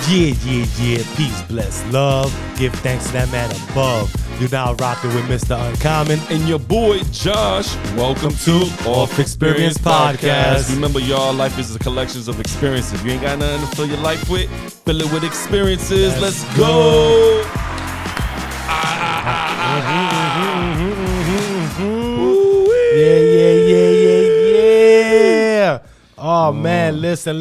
Yeah. Peace, bless, love. Give thanks to that man above. You're now rocking with Mr. Uncommon. And your boy, Josh. Welcome to Off Experience Podcast. Remember, y'all, life is a collection of experiences. You ain't got nothing to fill your life with. Fill it with experiences. Let's go. Yeah. Oh, man, listen.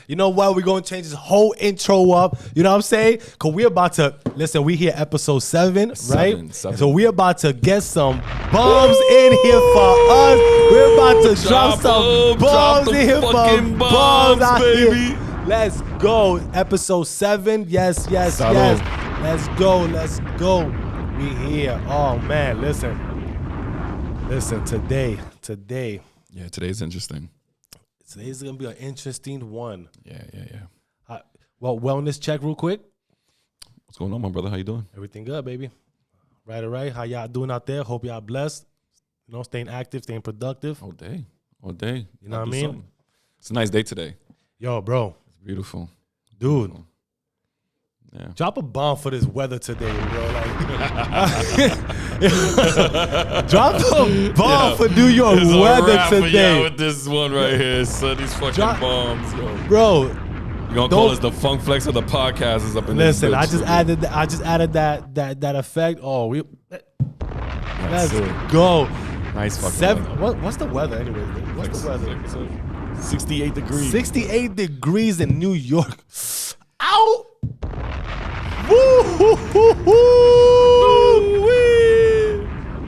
You know what? We're going to change this whole intro up. You know what I'm saying? Because we're about to, listen, we here episode 7, right? Seven. So we're about to get some bombs in here for us. We're about to drop some bombs in here for bombs out baby. here. Let's go. Episode 7. Yes. Let's go. We here. Oh, man, listen, today. Yeah, today's interesting. Today's going to be an interesting one. Yeah. Well, wellness check real quick. What's going on, my brother? How you doing? Everything good, baby. Right, all right. How y'all doing out there? Hope y'all blessed. You know, staying active, staying productive. All day. You know what I mean? Something. It's a nice day today. Yo, bro. It's beautiful. Dude. Beautiful. Yeah. Drop a bomb for this weather today, bro. Drop a bomb for New York weather today. With this one right here, son. These fucking bombs, yo. Bro. You gonna call us the funk flex of the podcast is up in this Listen, bitch. I just added that effect. Oh, let's it. go. Nice fucking weather. What's the weather anyway? What's the weather? 68 degrees. 68 degrees in New York. Ow! Woo-hoo-hoo-hoo!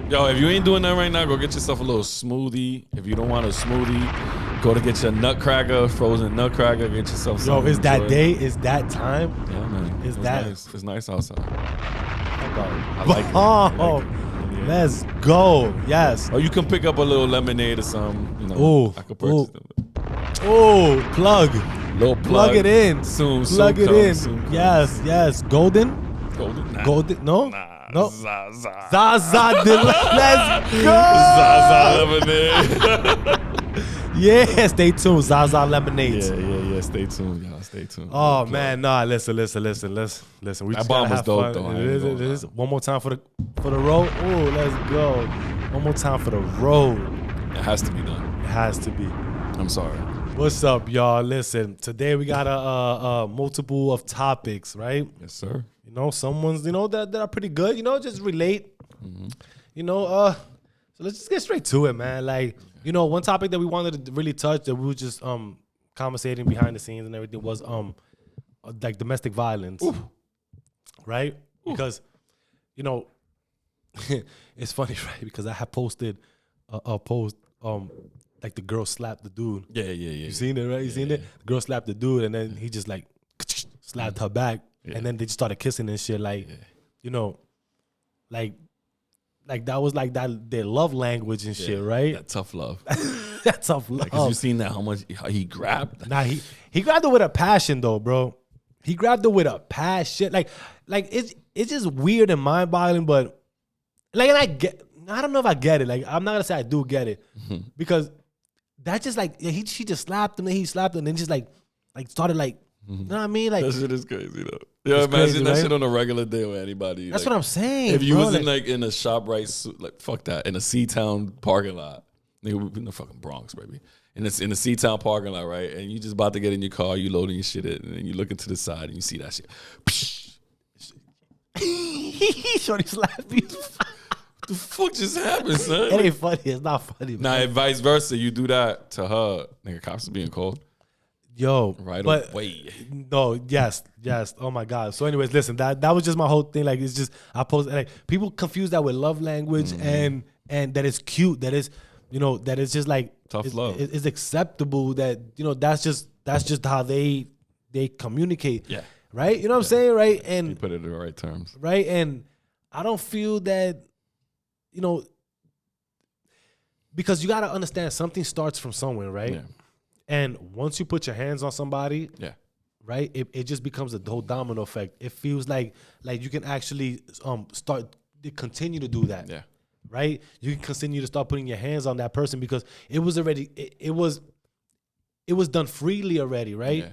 Yo, if you ain't doing that right now, go get yourself a little smoothie. If you don't want a smoothie, go to get your nutcracker, frozen nutcracker. Get yourself some. Yo, is that day? Is that time? Yeah, man. Is that? Nice. It's nice outside. I like it. Oh, Yeah. let's go. Yes. Or you can pick up a little lemonade or something. You know, Ooh, I could purchase them. Oh, plug. Little plug it in. Soon Plug it come, in. soon come. Yes. Golden? Nah. Golden? No? Nah. No. Zaza. Zaza. Let's go. Zaza lemonade. Yeah, stay tuned. Zaza lemonades. Yeah. Stay tuned, y'all. Stay tuned. Oh man, nah. Listen. We That just bomb gotta was have dope, fun. though. I It ain't is. gonna lie. One more time for the road. Oh, let's go. One more time for the road. It has to be done. It has to be. I'm sorry. What's up, y'all? Listen, today we got a multiple of topics, right? Yes, sir. You know, some ones, that are pretty good. Just relate. Mm-hmm. So let's just get straight to it, man. Like, one topic that we wanted to really touch that we were just conversating behind the scenes and everything was like domestic violence, right? Ooh. Because it's funny, right? Because I had posted a post like the girl slapped the dude. Yeah. You seen it, right? You seen it? The girl slapped the dude, and then he just like slapped her back, and then they just started kissing and shit. Like, like that was like that their love language and shit, right? That tough love. That's tough love. Because you seen that how he grabbed. Nah, he grabbed it with a passion though, bro. He grabbed it with a passion. Like it's just weird and mind boggling, but like, and I don't know if I get it. Like, I'm not gonna say I do get it because that just like she just slapped him and he slapped him and then just like started like you know what I mean? Like, that shit is crazy though. Yeah, imagine crazy, that right? shit on a regular day with anybody. That's like, what I'm saying. If you bro, was in a shop fuck that, in a C-Town parking lot, nigga, in the fucking Bronx, baby. And it's in the C-Town parking lot, right? And you just about to get in your car, you loading your shit in, and then you looking to the side and you see that shit. Shorty slapped you. What the fuck just happened, son? It ain't funny. It's not funny. Nah, and vice versa. You do that to her, nigga, cops are being called. Yo, right but away. No, yes. Oh my God. So, anyways, listen, that was just my whole thing. Like, it's just I post like people confuse that with love language and that it's cute. That is, that it's just like tough love. It's acceptable that that's just how they communicate. Yeah. Right. You know what I'm saying? Right. And you put it in the right terms. Right. And I don't feel that because you got to understand something starts from somewhere, right? Yeah. And once you put your hands on somebody, right, it just becomes a whole domino effect. It feels like you can actually continue to do that. Yeah. Right? You can continue to start putting your hands on that person because it was already it was done freely already, right?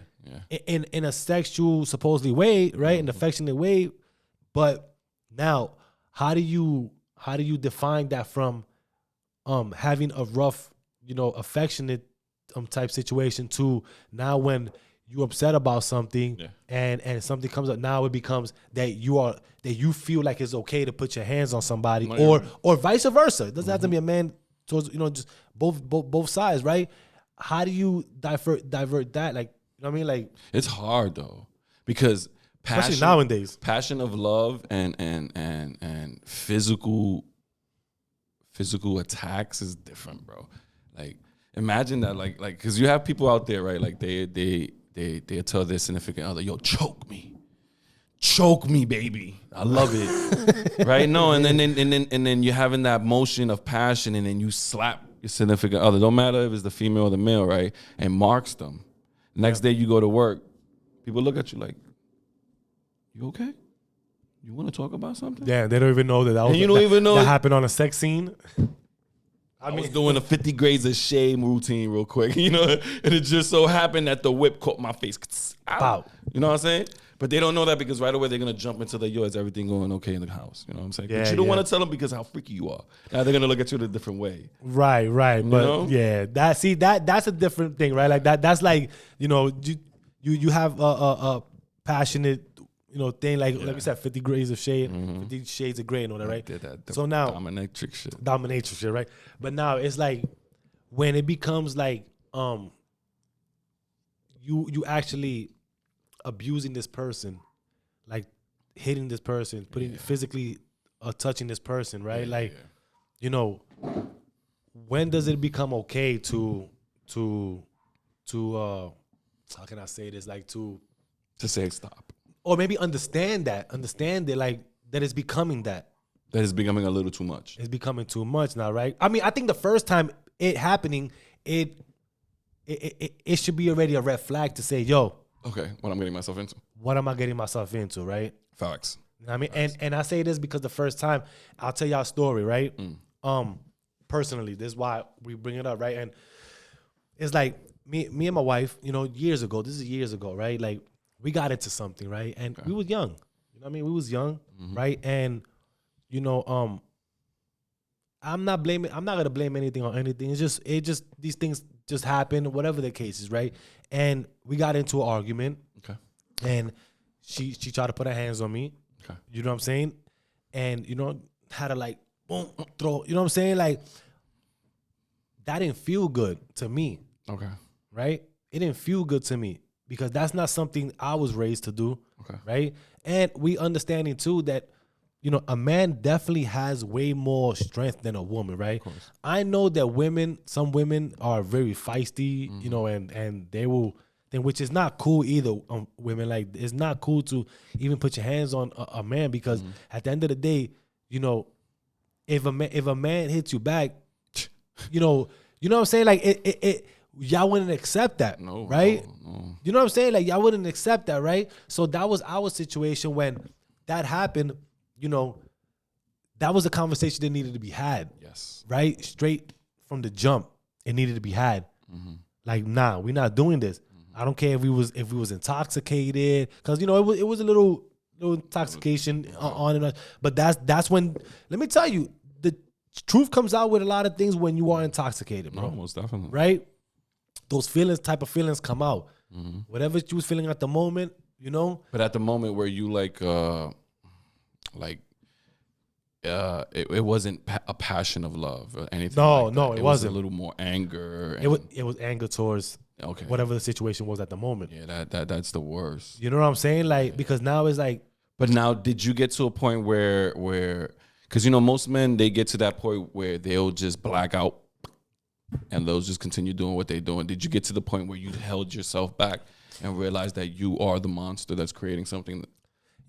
in a sexual supposedly way, right? In an affectionate way. But now, how do you define that from having a rough, affectionate type situation to now when you're upset about something and something comes up, now it becomes that you feel like it's okay to put your hands on somebody, or vice versa. It doesn't have to be a man towards, just both sides, right? How do you divert that? Like, you know what I mean? Like, it's hard though, because especially nowadays, passion of love and physical attacks is different, bro. Like, imagine that, like, because you have people out there, right? Like, they tell their significant other, "Yo, choke me, baby. I love it." Right? No, and then you're having that motion of passion, and then you slap your significant other. Don't matter if it's the female or the male, right? And marks them. Next day you go to work, people look at you like, "You okay? You want to talk about something?" Yeah, they don't even know that was, you don't even know that happened on a sex scene. I was doing a 50 grades of shame routine real quick, and it just so happened that the whip caught my face. Ow. You know what I'm saying? But they don't know that, because right away they're going to jump into the, is everything going okay in the house? You know what I'm saying? But you don't want to tell them, because how freaky you are. Now they're going to look at you in a different way. Right. But yeah, that's a different thing, right? Like that's like, you have a passionate, thing, like you said, 50 grades of shade, 50 shades of gray and all that, right? So now dominatrix shit, right? But now it's like when it becomes like you actually abusing this person, like hitting this person, physically touching this person, right? When does it become okay to how can I say this, like to say stop, or maybe understand it, like that it's becoming that is becoming a little too much. It's becoming too much now, right? I mean, I think the first time it happening, it should be already a red flag to say, yo, okay, what I'm getting myself into. What am I getting myself into, right? Facts. You know what I mean? Facts. And I say this because the first time, I'll tell y'all a story, right? Personally, this is why we bring it up, right? And it's like me and my wife, years ago, right? Like, we got into something, right? And we was young. You know what I mean? We was young, right? And, I'm not gonna blame anything on anything. It just these things just happen, whatever the case is, right? And we got into an argument. Okay. And she tried to put her hands on me. Okay. You know what I'm saying? And had to like boom, throw, you know what I'm saying? Like, that didn't feel good to me. Okay. Right? It didn't feel good to me, because that's not something I was raised to do. Okay. Right? And we understanding too that a man definitely has way more strength than a woman, right? I know that some women are very feisty, and they will, which is not cool either. Women, like, it's not cool to even put your hands on a man, because at the end of the day, if a man hits you back, you know what I'm saying? Like, it y'all wouldn't accept that, right? No. You know what I'm saying? Like, y'all wouldn't accept that, right? So that was our situation when that happened. That was a conversation that needed to be had. Yes. Right? Straight from the jump, it needed to be had. Like, nah, we're not doing this. I don't care if we was intoxicated, because it was a little intoxication on and on. But that's when, let me tell you, the truth comes out with a lot of things when you are intoxicated, bro. No, most definitely. Right? Those type of feelings come out. Whatever you was feeling at the moment, But at the moment where you it wasn't a passion of love or anything. No, like no, that. it was wasn't. A little more anger. It was anger towards whatever the situation was at the moment. Yeah, that's the worst. You know what I'm saying? Like, because now it's like. But now, did you get to a point where because most men, they get to that point where they'll just black out and they'll just continue doing what they're doing. Did you get to the point where you held yourself back and realized that you are the monster that's creating something?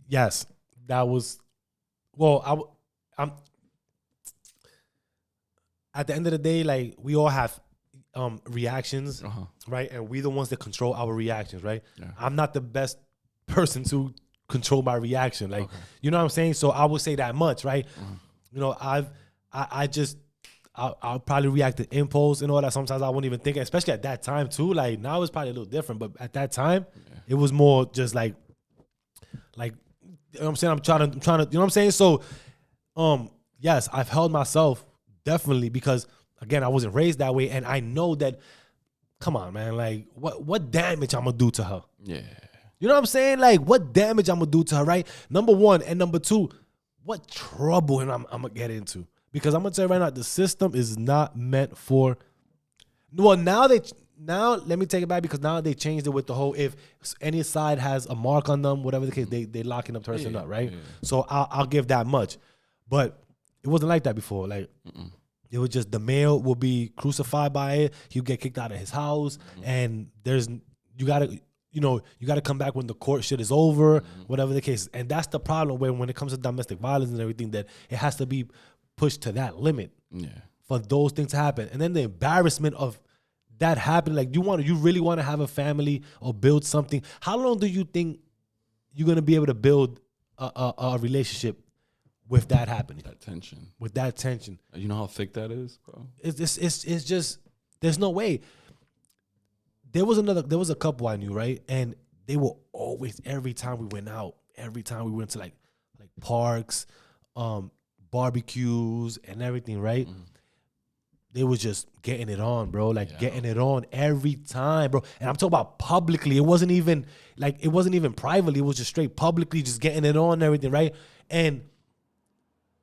Yes, that was. Well, I'm. At the end of the day, like, we all have reactions, right? And we the ones that control our reactions, right? Yeah. I'm not the best person to control my reaction, like, you know what I'm saying? So I would say that much, right? I I'll probably react to impulse and all that. Sometimes I wouldn't even think, especially at that time too. Like now it's probably a little different, but at that time, it was more just like, you know what I'm saying? I'm trying to, you know what I'm saying? So, yes, I've held myself definitely because again, I wasn't raised that way, and I know that. Come on, man. Like, what damage I'm gonna do to her? Yeah. You know what I'm saying? Like, what damage I'm gonna do to her, right? Number one, and number two, what trouble I'm gonna get into. Because I'm gonna tell you right now, the system is not meant for. Well, now let me take it back because now they changed it with the whole if any side has a mark on them, whatever the case, they locking up person up, right? Yeah. So I'll give that much, but it wasn't like that before. Like it was just the male will be crucified by it. He'll get kicked out of his house, and you gotta come back when the court shit is over, whatever the case. And that's the problem when it comes to domestic violence and everything, that it has to be pushed to that limit for those things to happen. And then the embarrassment of that happening, like you really want to have a family or build something. How long do you think you're gonna be able to build a relationship with that happening? With that tension. You know how thick that is, bro? It's just there's no way. There was a couple I knew, right? And they were always, every time we went out, every time we went to like parks, barbecues and everything, right? They was just getting it on, bro. Like getting it on every time, bro. And I'm talking about publicly. It wasn't even privately. It was just straight publicly, just getting it on and everything, right? And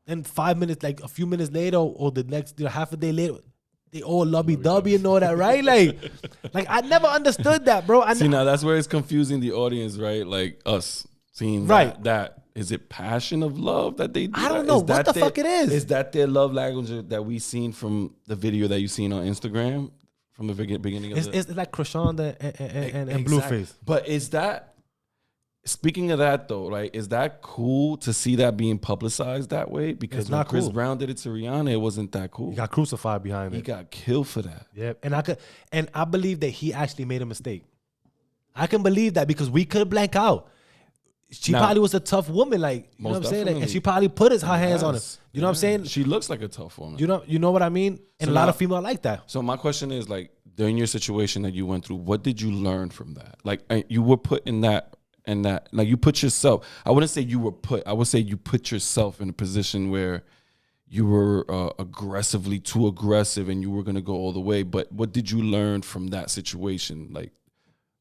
then 5 minutes, like a few minutes later, or the next half a day later, they all lovey-dovey and all that, right? Like I never understood that, bro. Now that's where it's confusing the audience, right? Like us seeing that. Is it passion of love that they do? I don't know what the fuck it is. Is that their love language that we seen from the video that you seen on Instagram from the beginning of it? It's like Krishan and Blueface. But is that, speaking of that though, like, is that cool to see that being publicized that way? Because when Chris Brown did it to Rihanna, it wasn't that cool. He got crucified behind it. He got killed for that. Yeah, and I believe that he actually made a mistake. I can believe that because we could blank out. She probably was a tough woman, like, you know what I'm saying? And she probably put her hands on him. You know what I'm saying? She looks like a tough woman. You know what I mean? And a lot of females like that. So my question is, like, during your situation that you went through, what did you learn from that? Like, you were put in that, like, you put yourself, I wouldn't say you were put, I would say you put yourself in a position where you were too aggressive and you were going to go all the way. But what did you learn from that situation? Like,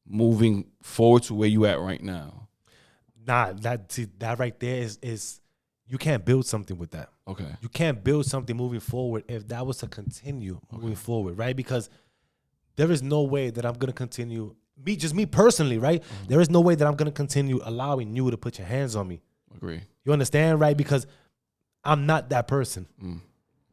moving forward to where you at right now? Nah, that right there is you can't build something with that. Okay. You can't build something moving forward if that was to continue moving forward, right? Because there is no way that I'm gonna continue, me personally, right? There is no way that I'm gonna continue allowing you to put your hands on me. Agree. You understand, right? Because I'm not that person.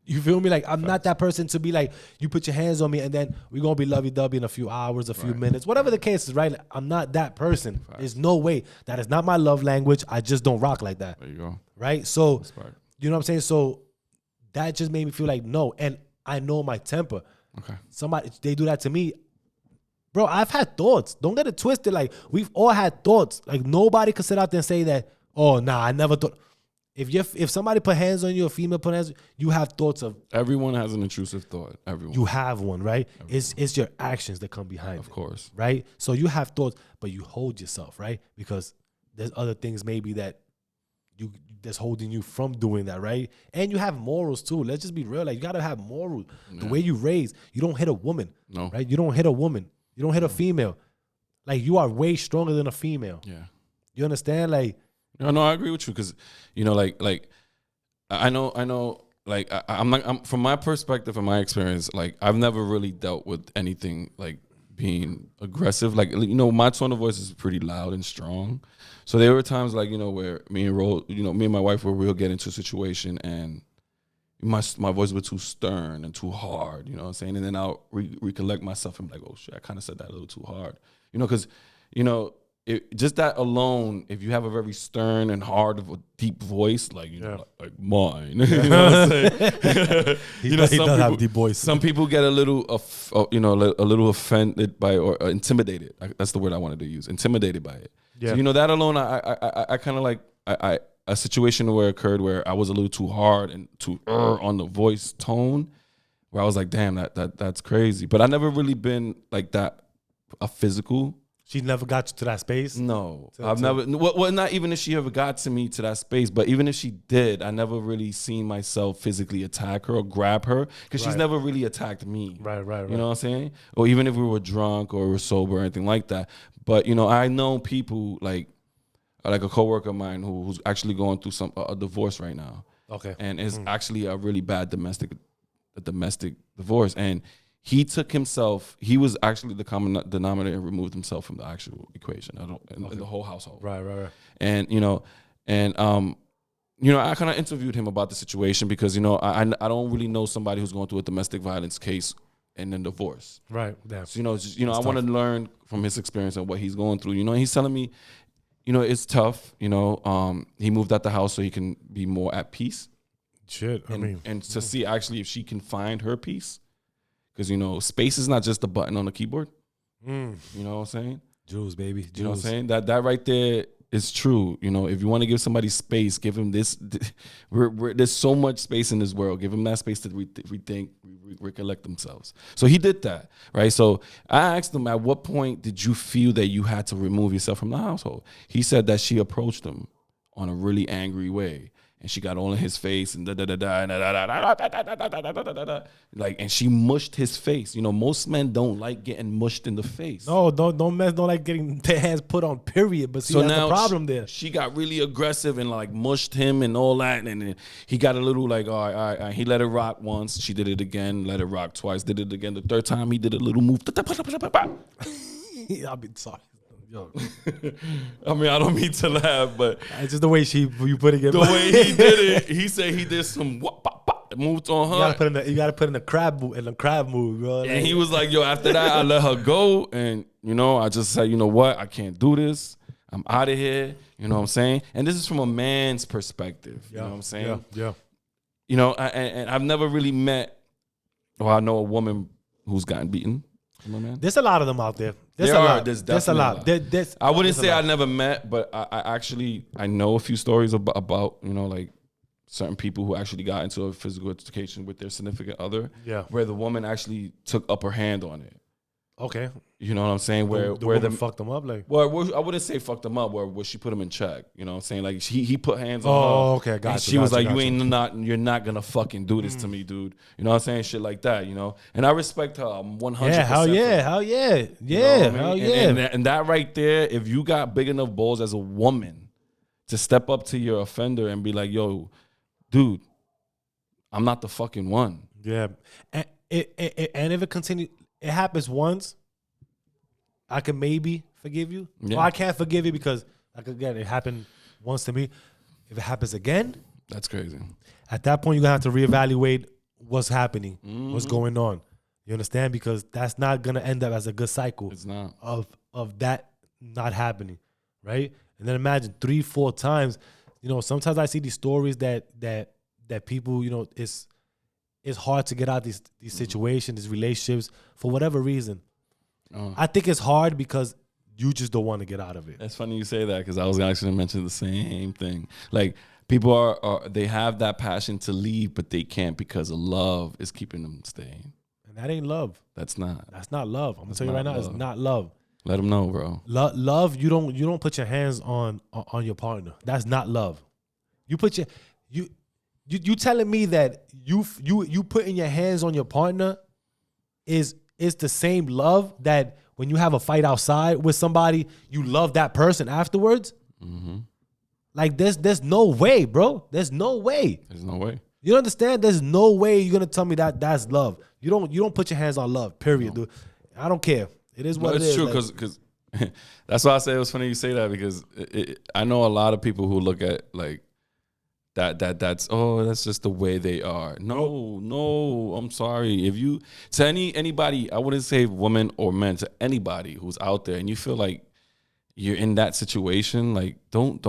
You feel me? Like, I'm not that person to be like, you put your hands on me and then we're going to be lovey-dovey in a few hours, a few minutes, whatever the case is, right? Like, I'm not that person. There's no way. That is not my love language. I just don't rock like that. There you go. Right? So, you know what I'm saying? So that just made me feel like, no. And I know my temper. Okay. They do that to me. Bro, I've had thoughts. Don't get it twisted. Like, we've all had thoughts. Like, nobody could sit out there and say that, oh, nah, I never thought. If somebody put hands on you, a female put hands on you, have thoughts of. Everyone has an intrusive thought. Everyone. You have one, right? It's your actions that come behind it. Of course. Right? So you have thoughts, but you hold yourself, right? Because there's other things maybe that that's holding you from doing that, right? And you have morals too. Let's just be real. Like, you gotta have morals. Yeah. The way you raise, you don't hit a woman. No. Right? You don't hit a woman. You don't hit a female. Like, you are way stronger than a female. Yeah. You understand? Like, no, I agree with you because, you know, like I know, like I'm from my perspective, from my experience, like, I've never really dealt with anything like being aggressive. Like, you know, my tone of voice is pretty loud and strong. So there were times, like, you know, where me and my wife we'll get into a situation and my voice was too stern and too hard, you know what I'm saying? And then I'll recollect myself and be like, oh shit, I kind of said that a little too hard, you know, because, you know, just that alone, if you have a very stern and hard of a deep voice, like, you know, like mine, you know what I'm saying? He does have a deep voice. Some people get a little, a little offended by or intimidated. That's the word I wanted to use. Intimidated by it. Yeah. So, you know, that alone, I kind of like a situation where occurred where I was a little too hard and too on the voice tone. where I was like, damn, that's crazy. But I never really been like that, a physical. She never got you to that space? No, I've never. Well, not even if she ever got to me to that space, but even if she did, I never really seen myself physically attack her or grab her because she's never really attacked me. Right. You know what I'm saying? Or even if we were drunk or we were sober or anything like that. But, you know, I know people like a coworker of mine who's actually going through a divorce right now. Okay. And it's actually a really bad domestic divorce. And he took himself, he was actually the common denominator and removed himself from the actual equation in the whole household. Right. And, you know, I kind of interviewed him about the situation because, you know, I don't really know somebody who's going through a domestic violence case and then divorce. Right. Yeah. So, I want to learn from his experience and what he's going through. You know, he's telling me, you know, it's tough. You know, he moved out the house so he can be more at peace. Shit. And to see actually if she can find her peace. Because, you know, space is not just a button on the keyboard. You know what I'm saying? Jules, baby. Jules. You know what I'm saying? That right there is true. You know, if you want to give somebody space, give him this. There's so much space in this world. Give him that space to rethink, recollect themselves. So he did that, right? So I asked him, at what point did you feel that you had to remove yourself from the household? He said that she approached him on a really angry way. And she got all in his face and like, and she mushed his face. You know, most men don't like getting mushed in the face. No, men don't like getting their hands put on. Period. But see, so that's the problem there. She got really aggressive and like mushed him and all that, and then he got a little like, all right. He let it rock once. She did it again. Let it rock twice. Did it again. The third time he did a little move. I'll be sorry. Yo. I mean, I don't mean to laugh, but it's just the way you put it. The way he did it, he said he did some moves on her. You gotta put in the crab move, bro. And he was like, yo, after that, I let her go, and you know, I just said, you know what, I can't do this. I'm out of here. You know what I'm saying? And this is from a man's perspective. You know what I'm saying? Yeah. You know, and I've never really met, or I know a woman who's gotten beaten. There's a lot of them out there. There's a lot. I wouldn't say I never met, but I know a few stories about you know, like certain people who actually got into a physical altercation with their significant other. Yeah. Where the woman actually took upper hand on it. Okay. You know what I'm saying? Where the woman fucked them up, like. Well, I wouldn't say fucked them up. Where she put him in check. You know what I'm saying? Like he put hands on her. Oh, okay, gotcha. She was like, you're not gonna fucking do this to me, dude. You know what I'm saying? Shit like that. You know. And I respect her 100%. Yeah, hell yeah. You know what I mean? And that right there, if you got big enough balls as a woman to step up to your offender and be like, yo, dude, I'm not the fucking one. Yeah, and if it continues, it happens once, I can maybe forgive you. Yeah. Well, I can't forgive you because, like, again, it happened once to me. If it happens again, that's crazy. At that point, you're gonna have to reevaluate what's happening, what's going on. You understand? Because that's not gonna end up as a good cycle. It's not of that not happening, right? And then imagine 3-4 times. You know, sometimes I see these stories that people, you know, it's hard to get out these situations, these relationships for whatever reason. I think it's hard because you just don't want to get out of it. That's funny you say that because I was actually going to mention the same thing. Like, people they have that passion to leave, but they can't because of love is keeping them staying. And that ain't love. That's not love. I'm going to tell you right now, it's not love. Let them know, bro. Love, you don't put your hands on your partner. That's not love. You put you telling me that you putting your hands on your partner is the same love that when you have a fight outside with somebody, you love that person afterwards? Mm-hmm. Like, there's no way, bro. There's no way. There's no way. You understand? There's no way you're gonna tell me that that's love. You don't put your hands on love. Period, dude. I don't care. It is what it is. It's true because that's why I say it was funny you say that because I know a lot of people who look at like that's just the way they are. No, I'm sorry. If you to anybody, I wouldn't say women or men, to anybody who's out there and you feel like you're in that situation, like don't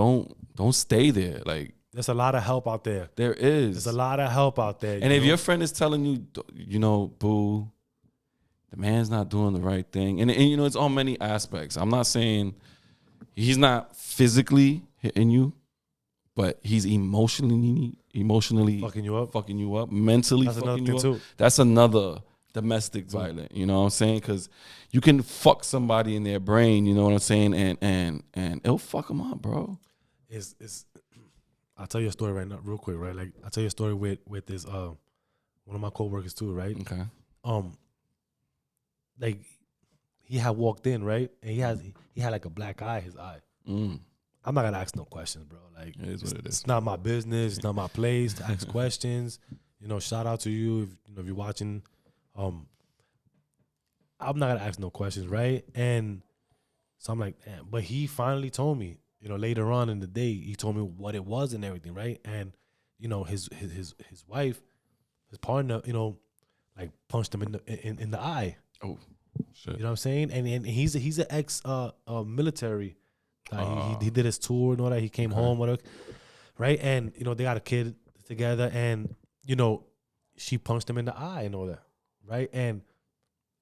stay there. Like, there's a lot of help out there. There is. There's a lot of help out there. And if your friend is telling you, you know, boo, the man's not doing the right thing. And you know, it's on many aspects. I'm not saying he's not physically hitting you, but he's emotionally emotionally Fucking you up. mentally That's another fucking you thing up. too. That's another domestic violence. You know what I'm saying? Because you can fuck somebody in their brain. You know what I'm saying? And it'll fuck them up, bro. It's I'll tell you a story right now, real quick, right? Like I'll tell you a story with this one of my coworkers too, right? Okay. Like he had walked in, right? And he had like a black eye, his eye. I'm not gonna ask no questions, bro. Like It is what it is. It's not my business. It's not my place to ask questions. You know, shout out to you if you're watching. I'm not gonna ask no questions, right? And so I'm like, damn. But he finally told me, you know, later on in the day, he told me what it was and everything, right? And you know, his wife, his partner, you know, like punched him in the eye. Oh, shit. You know what I'm saying? And he's an ex military. He did his tour and all that. He came home, whatever, right? And you know they got a kid together, and you know she punched him in the eye and all that, right? And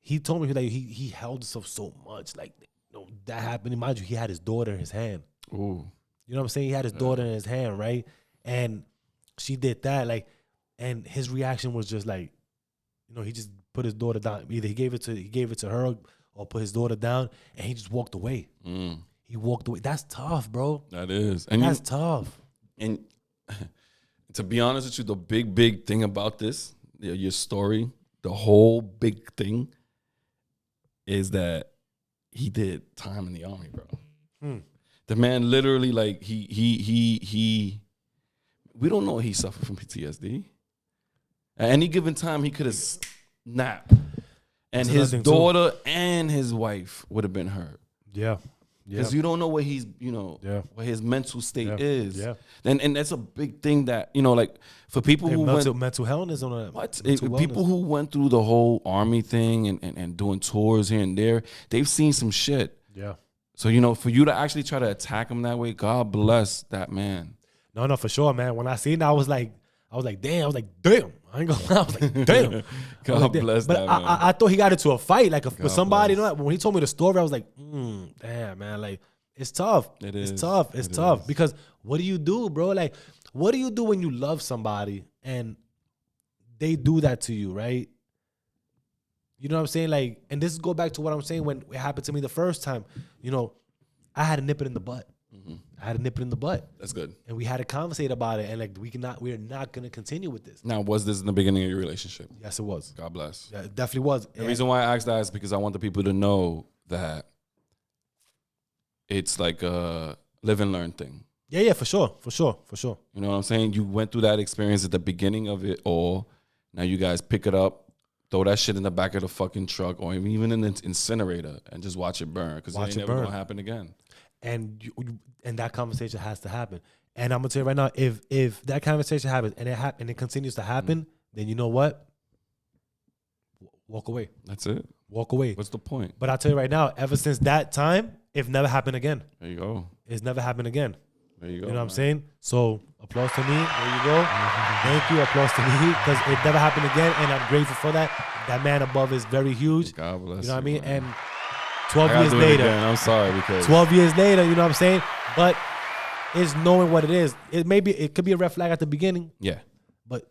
he told me that he held himself so much, like you know that happened. Mind you, he had his daughter in his hand. Ooh. You know what I'm saying? He had his daughter in his hand, right? And she did that, like, and his reaction was just like, you know, he just put his daughter down. Either he gave it to her or put his daughter down, and he just walked away. He walked away. That's tough, bro. That is. And that's tough. And to be honest with you, the big thing about this, your story, the whole big thing is that he did time in the army, bro. The man literally, like, he we don't know he suffered from PTSD. At any given time, he could have snapped. And his daughter and his wife would have been hurt. Yeah. Because you don't know what he's, you know, what his mental state is. Yeah. And that's a big thing that, you know, like for people who mental health on a what? People who went through the whole army thing and doing tours here and there, they've seen some shit. Yeah. So, you know, for you to actually try to attack him that way, God bless that man. No, for sure, man. When I seen that, I was like, damn. I was like, damn. I ain't gonna lie. I was like, damn. God bless that man. I thought he got into a fight, like with somebody. You know, when he told me the story, I was like, damn, man. Like, it's tough. It's tough. It's tough. Because what do you do, bro? Like, what do you do when you love somebody and they do that to you, right? You know what I'm saying? Like, and this go back to what I'm saying when it happened to me the first time. You know, I had to nip it in the butt. I had to nip it in the butt. That's good. And we had to conversate about it, and like we're not gonna continue with this. Now, was this in the beginning of your relationship? Yes, it was. God bless. Yeah, it definitely was. The reason why I asked that is because I want the people to know that it's like a live and learn thing. Yeah, for sure. You know what I'm saying? You went through that experience at the beginning of it all. Now you guys pick it up, throw that shit in the back of the fucking truck, or even in the incinerator, and just watch it burn, because it ain't never gonna happen again. And that conversation has to happen. And I'm gonna tell you right now, if that conversation happens and it continues to happen, then you know what? Walk away. That's it. Walk away. What's the point? But I'll tell you right now, ever since that time, it never happened again. There you go. It's never happened again. There you go. You know what I'm saying? So applause to me. There you go. Thank you. Applause to me, because it never happened again, and I'm grateful for that. That man above is very huge. God bless you know what I mean? Man. And 12 years later. I'm sorry, because 12 years later, you know what I'm saying? But it's knowing what it is. It could be a red flag at the beginning. Yeah. But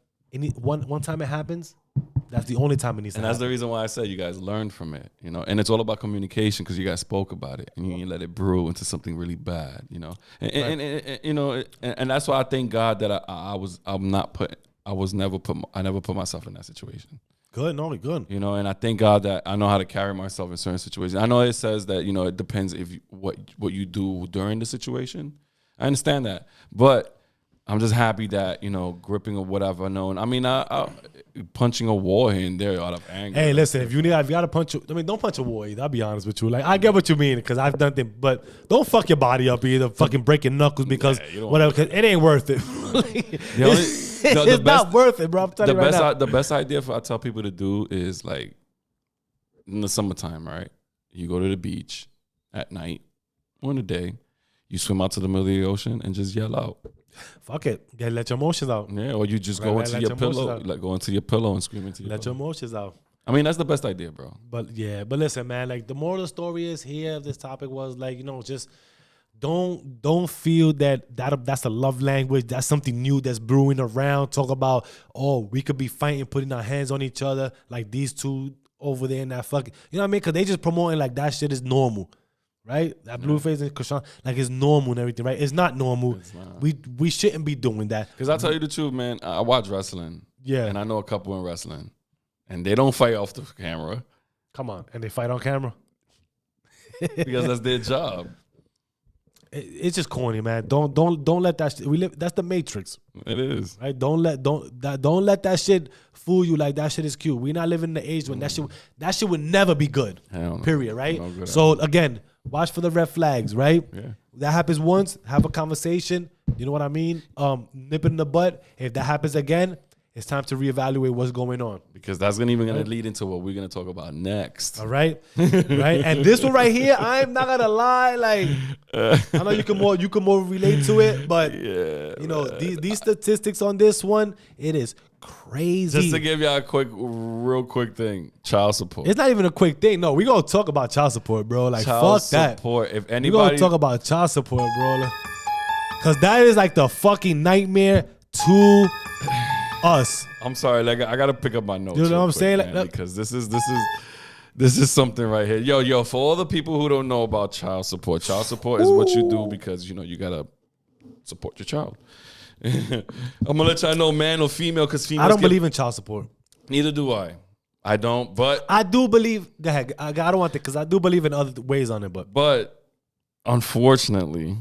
one time it happens, that's the only time it needs to happen. And that's the reason why I said you guys learned from it, you know. And it's all about communication, because you guys spoke about it and you let it brew into something really bad, you know. And you know, and that's why I thank God that I never put myself in that situation. Good. You know, and I thank God that I know how to carry myself in certain situations. I know it says that, you know, it depends what you do during the situation. I understand that, but I'm just happy that, you know, gripping or whatever. Known. I mean, I punching a wall here and there out of anger. Hey, listen, if you got to punch, don't punch a wall either. I'll be honest with you. Like, I get what you mean, because I've done things, but don't fuck your body up either. Fucking breaking knuckles because whatever. Cause it ain't worth it. It's not worth it, bro. I'm telling you right now. The best idea I tell people to do is, like, in the summertime, right? You go to the beach at night or in the day. You swim out to the middle of the ocean and just yell out. Fuck it. Let your emotions out. Yeah, or you just go into your pillow. Like, go into your pillow and scream into your pillow. Let your emotions out. I mean, that's the best idea, bro. But listen, man, like, the moral of the story is here, this topic was, like, you know, just don't feel that's a love language. That's something new that's brewing around. Talk about, oh, we could be fighting, putting our hands on each other like these two over there in that fucking, you know what I mean? Because they just promoting like that shit is normal, right? That Blueface and Krishan, like it's normal and everything, right? It's not normal. It's not. We shouldn't be doing that. Because I tell you the truth, man, I watch wrestling. Yeah. And I know a couple in wrestling. And they don't fight off the camera. Come on. And they fight on camera? Because that's their job. It's just corny, man. Don't let that shit, that's the Matrix. It is. Right? Don't let that shit fool you like that shit is cute. We're not living in the age when that shit would never be good. Hell no. Period, right? No good So again, watch for the red flags, right? Yeah. That happens once, have a conversation. You know what I mean? Nip it in the butt. If that happens again, it's time to reevaluate what's going on. Because that's gonna lead into what we're gonna talk about next. All right, right. And this one right here, I'm not gonna lie. Like, I know you can more relate to it, but you know these statistics on this one, it is crazy. Just to give y'all a real quick thing, child support. It's not even a quick thing. No, we gonna talk about child support, bro. Like, child fuck that. Support. If anybody, we gonna talk about child support, bro. Cause that is like the fucking nightmare to us. I'm sorry, like I gotta pick up my notes. You know what I'm saying? Man, Like, because this is something right here. Yo, for all the people who don't know about child support is what you do because you gotta support your child. I'm gonna let y'all know, man or female, because females. I don't believe in child support. Neither do I. I don't, but I do believe. Go ahead. I don't want that because I do believe in other ways on it, but unfortunately,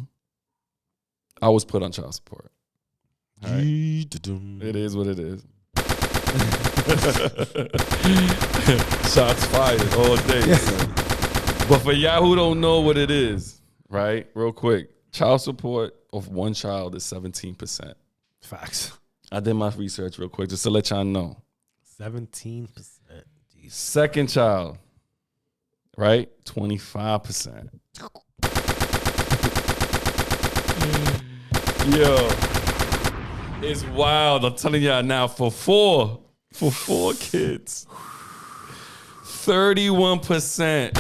I was put on child support. All right. It is what it is. Shots fired all day. But for y'all who don't know what it is, right? Real quick, child support of one child is 17%. Facts. I did my research real quick just to let y'all know. 17%. Second child, right? 25%. Yo. It's wild. I'm telling y'all now, for four kids, 31%.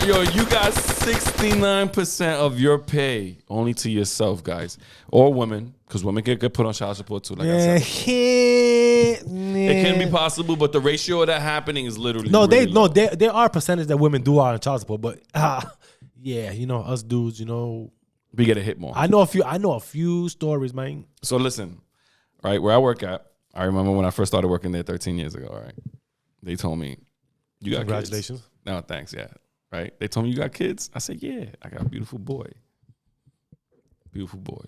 Yo, you got 69% of your pay only to yourself, guys, or women, because women get put on child support too. Like I said, it can be possible, but the ratio of that happening is literally there are percentage that women do are on child support, but yeah, us dudes, we get a hit more. I know a few stories, man. So listen, right, where I work at, I remember when I first started working there 13 years ago, right? They told me, you got congratulations. Kids. No, thanks, yeah. Right? They told me, you got kids? I said, yeah, I got a beautiful boy. Beautiful boy.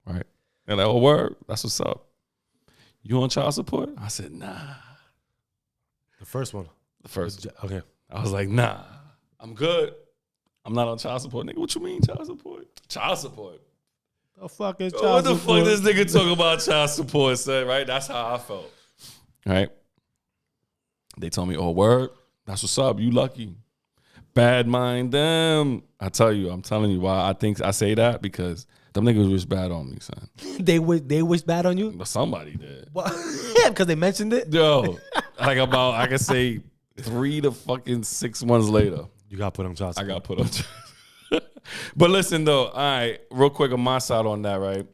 Right? They're like, oh, word? That's what's up. You on child support? I said, nah. The first one? The first. Okay. I was like, nah, I'm good. I'm not on child support. Nigga, what you mean child support? Child support. The fuck is child support? What the fuck this nigga talking about child support, son, right? That's how I felt. Right? They told me, oh, word? That's what's up. You lucky. Bad mind them. I'm telling you why I think I say that, because them niggas wish bad on me, son. They wish bad on you? But somebody did. Yeah, because they mentioned it? Yo, like about, I can say 3 to fucking 6 months later. You got put on child support. I got put on child support. But listen, though, all right, real quick on my side on that, right?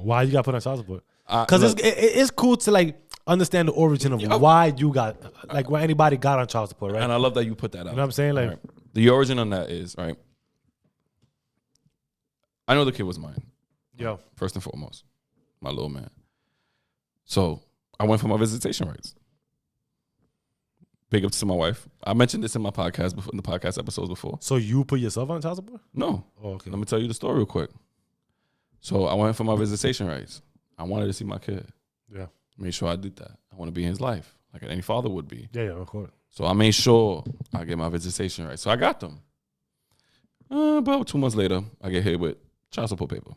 Why you got put on child support? Because it's cool to, like, understand the origin of why you got, like, why anybody got on child support, right? And I love that you put that out. You know what I'm saying? Like, right. The origin on that is, right, I know the kid was mine. Yo. First and foremost, my little man. So I went for my visitation rights. Big ups to my wife. I mentioned this in my podcast before, in the podcast episodes before. So you put yourself on child support? No. Oh, okay. Let me tell you the story real quick. So I went for my visitation rights. I wanted to see my kid. Yeah. Made sure I did that. I want to be in his life, like any father would be. Yeah, of course. So I made sure I get my visitation rights. So I got them. About 2 months later, I get hit with child support paper.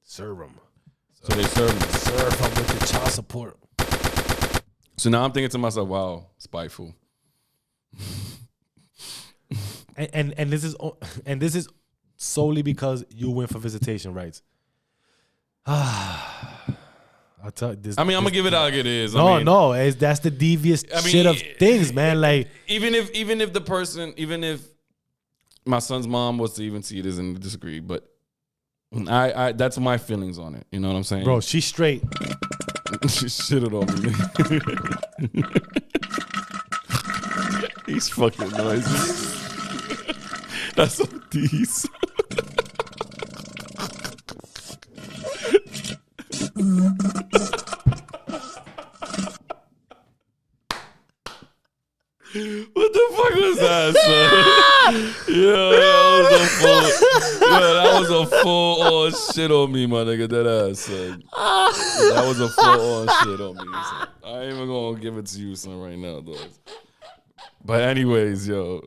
Serve them. So they serve me. Serve them with the child support. So now I'm thinking to myself, wow, spiteful. and this is solely because you went for visitation rights. I'll I mean, I'm gonna give it like it is. No, that's the devious shit of things, man. Like even if the person, even if my son's mom was to even see this and disagree, but I that's my feelings on it. You know what I'm saying, bro? She's straight. She shitted on me. He's fucking noisy. That's so decent. What the fuck was that, son? That was a full on shit on me, my nigga. That ass, son. That was a full on shit on me, son. I ain't even gonna give it to you, son, right now, though. But anyways, yo,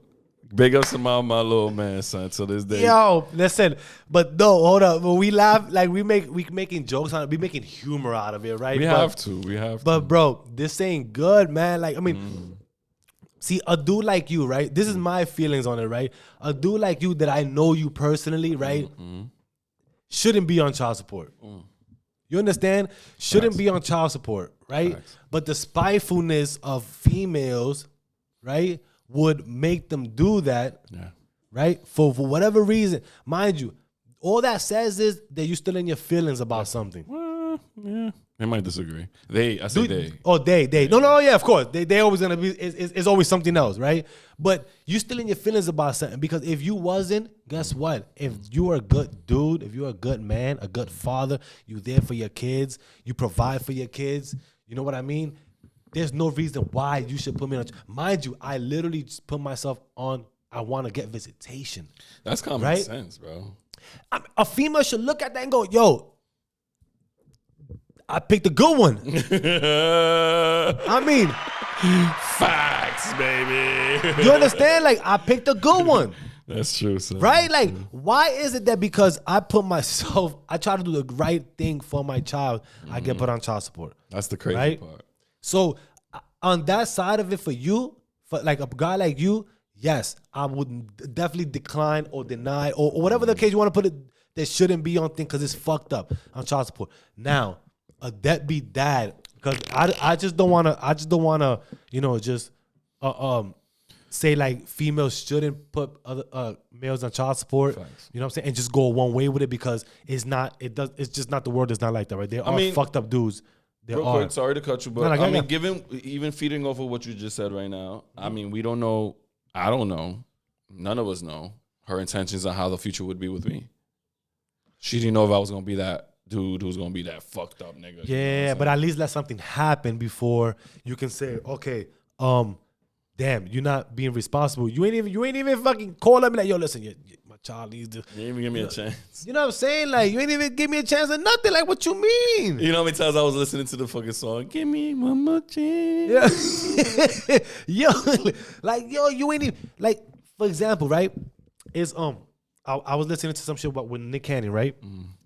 big ups to my little man, son, to this day. Yo, listen, but no, hold up. When we laugh, like we making jokes on it, we making humor out of it, right? We have to. But bro, this ain't good, man. Like, I mean, see, a dude like you, right? This is my feelings on it, right? A dude like you that I know you personally, right? Shouldn't be on child support. You understand? Shouldn't be on child support, right? But the spitefulness of females, right, would make them do that, right? For whatever reason. Mind you, all that says is that you're still in your feelings about something. Yeah. They might disagree. They. Oh, they. No, yeah, of course. They always gonna be. It's always something else, right? But you still in your feelings about something, because if you wasn't, guess what? If you are a good dude, if you're a good man, a good father, you there for your kids, you provide for your kids. You know what I mean? There's no reason why you should put me on. Mind you, I literally just put myself on. I want to get visitation. That's common sense, bro. A female should look at that and go, "Yo, I picked a good one." I mean, facts, baby. You understand? Like, I picked a good one. That's true, son. Right? Like, why is it that because I try to do the right thing for my child, I get put on child support? That's the crazy part. So, on that side of it, for you, for like a guy like you, yes, I would definitely decline or deny or whatever the case you want to put it. That shouldn't be on thing because it's fucked up on child support. Now, a deadbeat dad, because I just don't wanna say like females shouldn't put other males on child support. Facts. You know what I'm saying? And just go one way with it, because it's just not, the world is not like that, right? There are fucked up dudes. Quick, sorry to cut you, but given even feeding off of what you just said right now, I mean, we don't know. I don't know. None of us know her intentions on how the future would be with me. She didn't know if I was gonna be that dude who's gonna be that fucked up nigga. Yeah, you know, but at least let something happen before you can say, okay, damn, you're not being responsible. You ain't even fucking call up me like, yo, listen, my child needs to. You ain't even give me a chance. You know what I'm saying? Like, you ain't even give me a chance or nothing. Like, what you mean? You know how many times I was listening to the fucking song, give me one more chance. Yeah. yo, you ain't even, like, for example, right? Is I was listening to some shit about with Nick Cannon, right?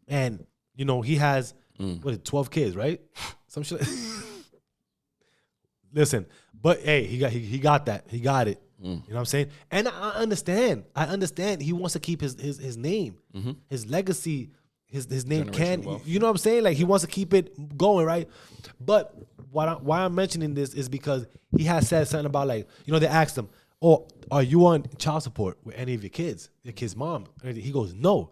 And you know, he has 12 kids, right? Some shit. Listen, but hey, he got that. He got it. You know what I'm saying? And I understand. He wants to keep his name, his legacy, his name can. You know what I'm saying? Like, he wants to keep it going, right? But why I'm mentioning this is because he has said something about, like, you know, they asked him, "Oh, are you on child support with any of your kid's mom?" And he goes, "No,"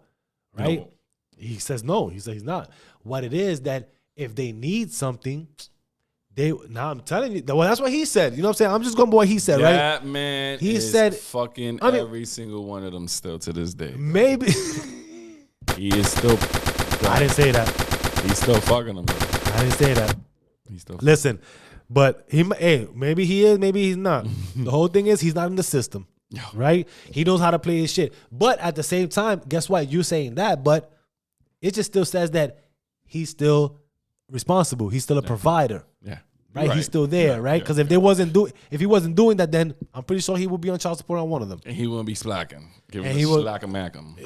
right? No. He says no. He says he's not. What it is that if they need something, I'm telling you. Well, that's what he said. You know what I'm saying? I'm just going by what he said, right? That man said fucking every single one of them still to this day. Maybe. He is still. I didn't say that. He's still fucking them. I didn't say that. He's still. Listen, but maybe he is, maybe he's not. The whole thing is he's not in the system, right? He knows how to play his shit. But at the same time, guess what? You're saying that, but it just still says that he's still responsible. He's still a provider. Yeah. Right? He's still there, right? Because if he wasn't doing that, then I'm pretty sure he would be on child support on one of them. And he wouldn't be slacking. Give him a slack-a-mack-em.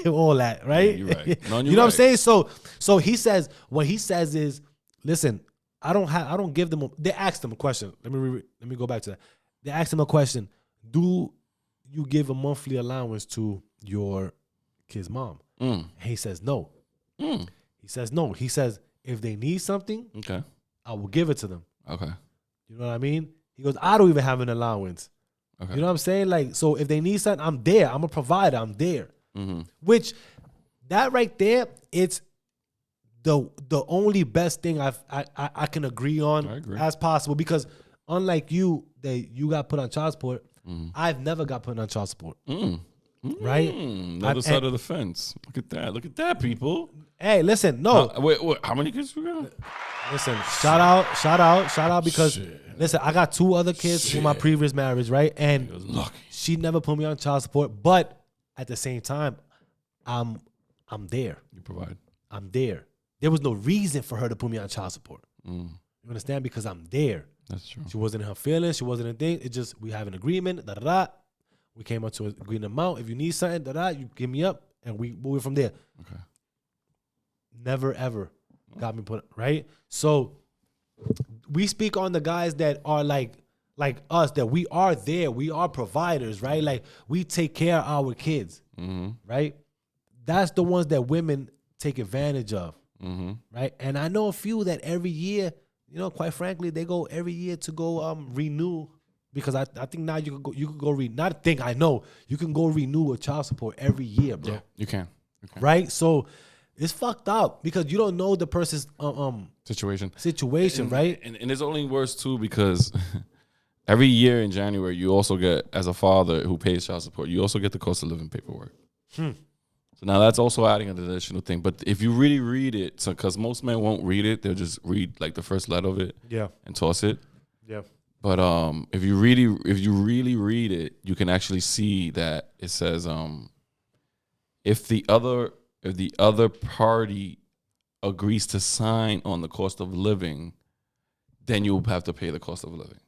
All that, right? Yeah, you're right. No, you know what I'm saying? So he says, what he says is, listen, I don't give them. They asked him a question. Let me go back to that. They asked him a question. Do you give a monthly allowance to your kid's mom? And he says no. He says no. He says if they need something, Okay. I will give it to them. Okay. You know what I mean? He goes, I don't even have an allowance. Okay. You know what I'm saying? Like, so if they need something, I'm there. I'm a provider. I'm there. Mm-hmm. Which, that right there, it's the only best thing I can agree on as possible. Because unlike you, that you got put on child support, I've never got put on child support. Right? Another side of the fence. Look at that. Look at that, people. Hey, listen, no. Wait. How many kids we got? Listen, shout out because listen, I got 2 other kids from my previous marriage, right? And she never put me on child support, but at the same time, I'm there. You provide. I'm there. There was no reason for her to put me on child support. You understand? Because I'm there. That's true. She wasn't in her feelings. She wasn't in a thing. It just, we have an agreement. Da da da. We came up to an agreed amount. If you need something, da da, you give me up, and we move from there. Okay. Never ever got me put right. So we speak on the guys that are like us, that we are there. We are providers, right? Like we take care of our kids, right? That's the ones that women take advantage of, right? And I know a few that every year, you know, quite frankly, they go every year to go renew, because I think now you could go not think I know you can go renew a child support every year, bro. Yeah, you can. Right? So it's fucked up because you don't know the person's situation, right? And it's only worse too because every year in January you also get, as a father who pays child support, you also get the cost of living paperwork. So now that's also adding an additional thing. But if you really read it, because most men won't read it, they'll just read like the first letter of it, and toss it. Yeah. But if you really read it, you can actually see that it says if the other party agrees to sign on the cost of living, then you'll have to pay the cost of living.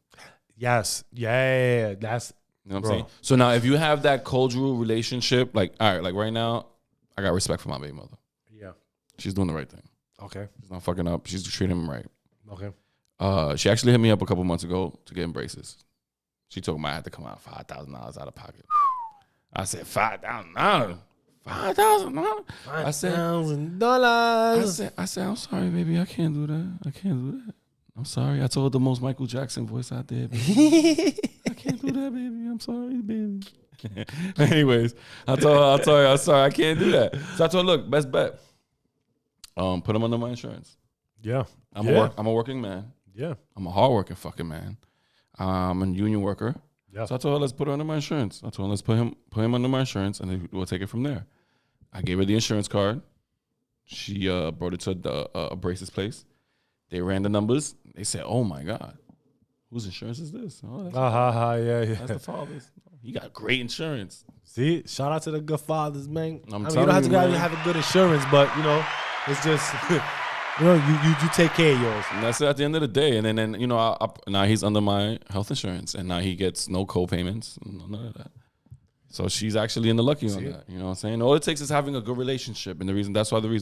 Yes. Yeah. That's, you know what I'm saying? So now if you have that cultural relationship, like, all right, like right now, I got respect for my baby mother. Yeah. She's doing the right thing. Okay. She's not fucking up. She's treating him right. Okay. She actually hit me up a couple months ago to get him braces. She told me I had to come out $5,000 out of pocket. I said, $5,000? $5,000? $5,000. I said, I'm sorry, baby. I can't do that. I'm sorry. I told the most Michael Jackson voice out there. Baby. I can't do that, baby. I'm sorry, baby. Anyways, I told her, I'm sorry, I can't do that. So I told her, look, best bet. Put him under my insurance. Yeah. I'm a working man. Yeah. I'm a hardworking fucking man. I'm a union worker. Yeah. So I told her, let's put her under my insurance. I told her, let's put him under my insurance, and then we'll take it from there. I gave her the insurance card. She brought it to a braces place. They ran the numbers. They said, oh, my God. Whose insurance is this? Oh, that's the father's. You got great insurance. See, shout out to the good fathers, man. I mean, you don't have to have a good insurance, but, you know, it's just, you know, you take care of yours. And that's it at the end of the day. And then you know, now he's under my health insurance, and now he gets no co-payments, none of that. So she's actually in the lucky on that. You know what I'm saying? All it takes is having a good relationship. And the reason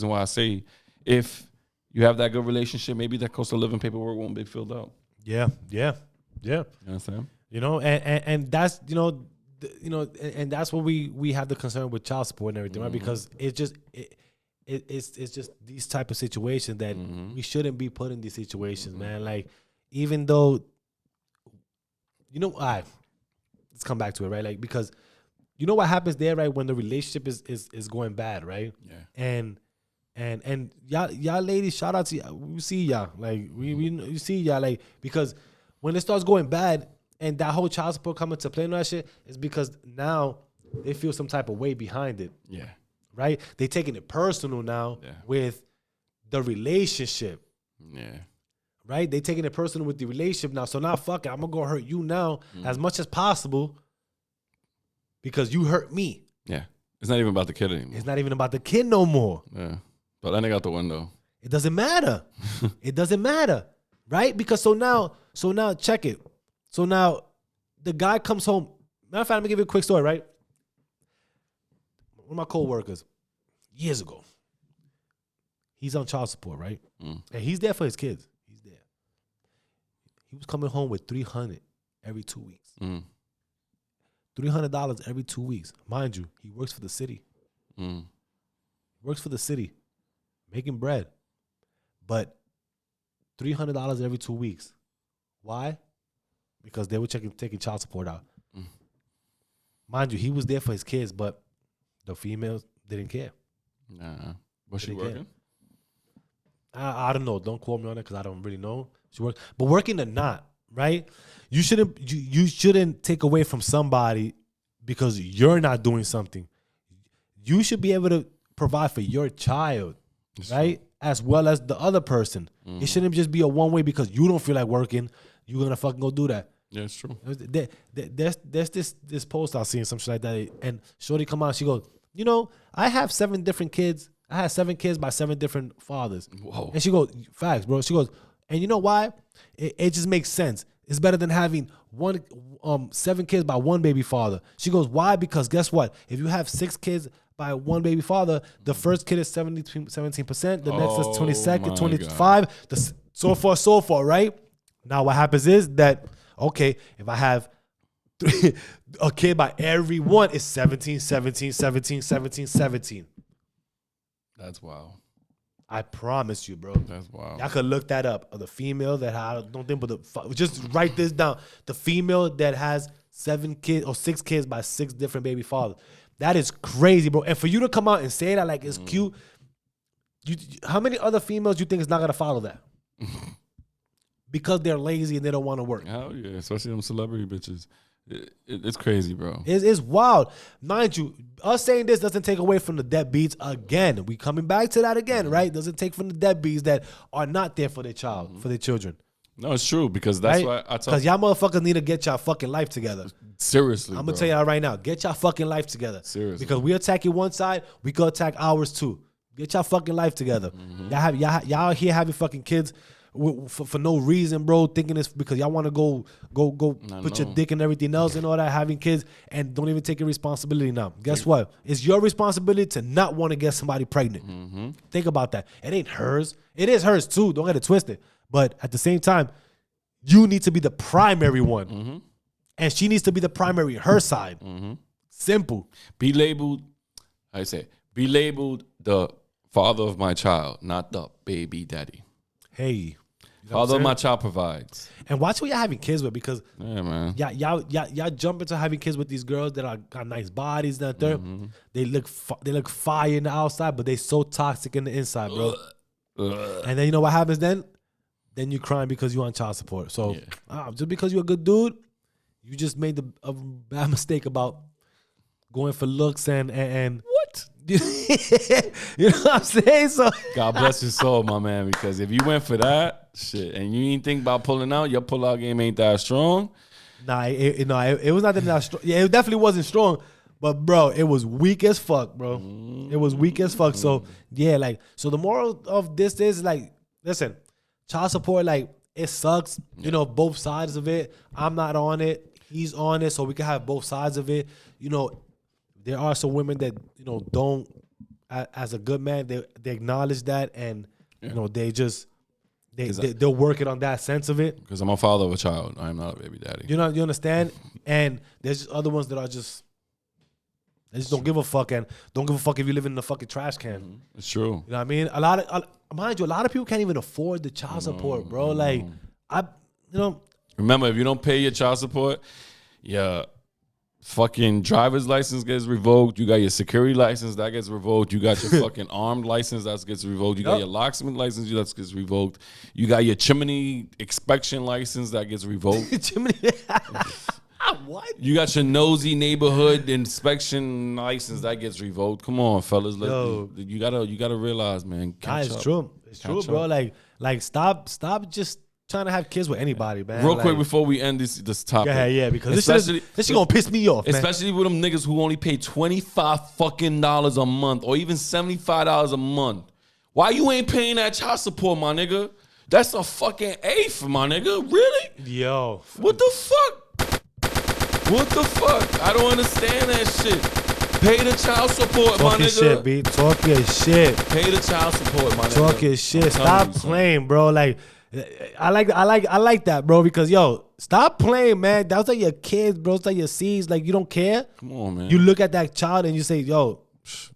why I say if you have that good relationship, maybe that cost of living paperwork won't be filled out. Yeah. You understand? You know, and that's, and that's what we have the concern with child support and everything, right? Because it's just these type of situations that we shouldn't be put in these situations, man. Like, even though, let's come back to it, right? Like, because you know what happens there, right? When the relationship is going bad, right? Yeah. And y'all ladies, shout out to y'all. We see y'all. Like, we see y'all, like, because when it starts going bad and that whole child support coming to play and all that shit, it's because now they feel some type of weight behind it. Yeah. Right? They taking it personal now with the relationship. Yeah. Right? They taking it personal with the relationship now. So now, fuck it, I'm going to go hurt you now as much as possible because you hurt me. Yeah. It's not even about the kid anymore. It's not even about the kid no more. Yeah. But I think out the window. It doesn't matter. It doesn't matter. Right? Because so now check it. So now the guy comes home. Matter of fact, let me give you a quick story, right? One of my co-workers, years ago, he's on child support, right? And he's there for his kids. He's there. He was coming home with $300 every 2 weeks. $300 every 2 weeks. Mind you, he works for the city. Works for the city, making bread. but $300 every 2 weeks. Why? Because they were taking child support out. Mind you, he was there for his kids, but the females didn't care. Nah. Was she working? I don't know. Don't quote me on it because I don't really know. She worked, but working or not, right? You shouldn't take away from somebody because you're not doing something. You should be able to provide for your child, right? As well as the other person. It shouldn't just be a one way because you don't feel like working. You're gonna fucking go do that. Yeah, it's true. There's this post I seen, some shit like that, and shorty come out. She goes, you know, I have 7 different kids. I had 7 kids by 7 different fathers. Whoa. And she goes, facts, bro. She goes, and you know why? It just makes sense. It's better than having 7 kids by 1 baby father. She goes, why? Because guess what? If you have 6 kids by 1 baby father, the first kid is 17%, the next is 22nd, 25, so forth, right? Now what happens is that, okay, if I have a kid by every one, it's 17. That's wild. I promise you, bro. That's wild. Y'all could look that up. The female that I don't think, but just write this down. The female that has 7 kids or 6 kids by 6 different baby fathers. That is crazy, bro. And for you to come out and say that like it's cute, how many other females you think is not gonna follow that? Because they're lazy and they don't want to work. Hell yeah, especially them celebrity bitches. It's crazy, bro. It's wild. Mind you, us saying this doesn't take away from the deadbeats again. We coming back to that again, right? Doesn't take from the deadbeats that are not there for their child, for their children. No, it's true because that's why I talk. Because y'all motherfuckers need to get y'all fucking life together. Seriously, I'm going to tell y'all right now, get y'all fucking life together. Seriously. Because we attacking one side, we go attack ours too. Get y'all fucking life together. Y'all here having fucking kids for no reason, bro, thinking it's because y'all want to go put your dick in everything else and all that, having kids, and don't even take your responsibility now. Guess what? It's your responsibility to not want to get somebody pregnant. Think about that. It ain't hers. It is hers too. Don't get it twisted. But at the same time, you need to be the primary one. And she needs to be the primary her side. Simple. Be labeled, be labeled the father of my child, not the baby daddy. Hey. You know father of my child provides. And watch who you're having kids with, because yeah, man. Y'all jump into having kids with these girls that got nice bodies, that they look fire in the outside, but they so toxic in the inside, bro. And then you know what happens then? Then you crying because you on child support. So just because you're a good dude, you just made a bad mistake about going for looks and what? You know what I'm saying? So God bless your soul, my man, because if you went for that shit and you ain't think about pulling out, your pull-out game ain't that strong. Nah, it was not that strong. Yeah, it definitely wasn't strong. But bro, it was weak as fuck, bro. It was weak as fuck. So yeah, like, so the moral of this is like, listen, child support, like, it sucks. You know, both sides of it. I'm not on it. He's on it, so we can have both sides of it. You know, there are some women that, you know, don't, as a good man, they acknowledge that, and you know, they just they'll work it on that sense of it. Because I'm a father of a child. I am not a baby daddy. You understand? And there's just other ones that are just, they just don't give a fuck, and don't give a fuck if you live in a fucking trash can. It's true. You know what I mean? Mind you, a lot of people can't even afford the child support, bro. Like, remember, if you don't pay your child support, your fucking driver's license gets revoked. You got your security license that gets revoked. You got your fucking armed license that gets revoked. You got your locksmith license that gets revoked. You got your chimney inspection license that gets revoked. Chimney. What? You got your nosy neighborhood inspection license that gets revoked. Come on, fellas. You gotta realize, man. It's true. It's true, bro. Like stop just trying to have kids with anybody, man. Real quick before we end this topic. Yeah, because this is gonna piss me off, man. Especially with them niggas who only pay $25 fucking dollars a month or even $75 a month. Why you ain't paying that child support, my nigga? That's a fucking eighth, my nigga. Really? Yo. What the fuck? What the fuck? I don't understand that shit. Pay the child support, my nigga. Shit, B. Talk your shit. Pay the child support, my nigga. Talk your shit. Stop playing, bro. Like, I like that, bro, because yo, stop playing, man. Those are your kids, bro. Those are your seeds. Like, you don't care. Come on, man. You look at that child and you say, yo,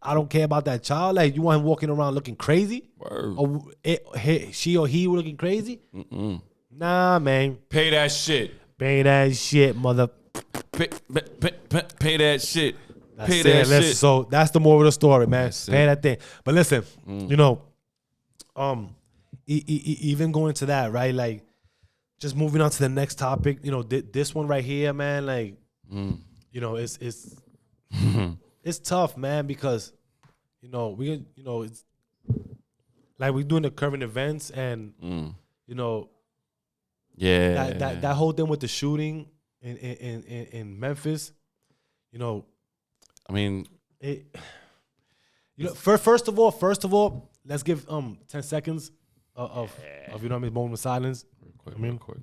I don't care about that child. Like, you want him walking around looking crazy? Word. Or she or he looking crazy? Nah, man. Pay that shit. Pay that shit, mother. Pay that shit. Pay That's that it. shit. So that's the moral of the story, man. That's Pay it. that thing. But listen, you know, even going to that, right? Like, just moving on to the next topic. You know, this one right here, man. Like, you know, it's it's tough, man, because it's like we're doing the current events, and you know, that whole thing with the shooting in Memphis. You know, I mean, first of all, let's give 10 seconds of you know what I mean, moment of silence. real quick.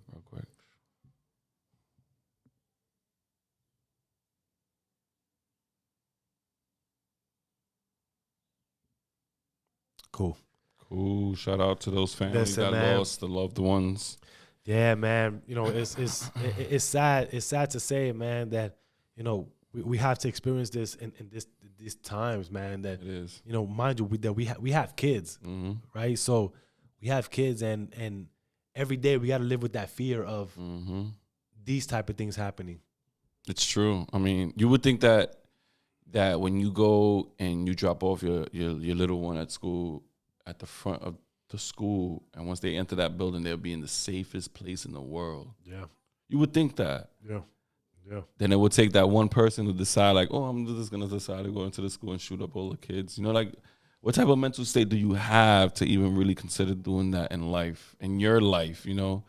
Cool. Shout out to those families that lost the loved ones. Yeah, man. You know, it's sad. It's sad to say, man, that you know we have to experience this in these times, man. That It is. you know, mind you, we have kids, right? So we have kids, and every day we got to live with that fear of these type of things happening. It's true. I mean, you would think that when you go and you drop off your little one at school, at the front of the school, and once they enter that building, they'll be in the safest place in the world. Yeah. You would think that. Yeah. Then it would take that one person to decide, like, oh, I'm just going to decide to go into the school and shoot up all the kids. You know, like, what type of mental state do you have to even really consider doing that in life, in your life, you know?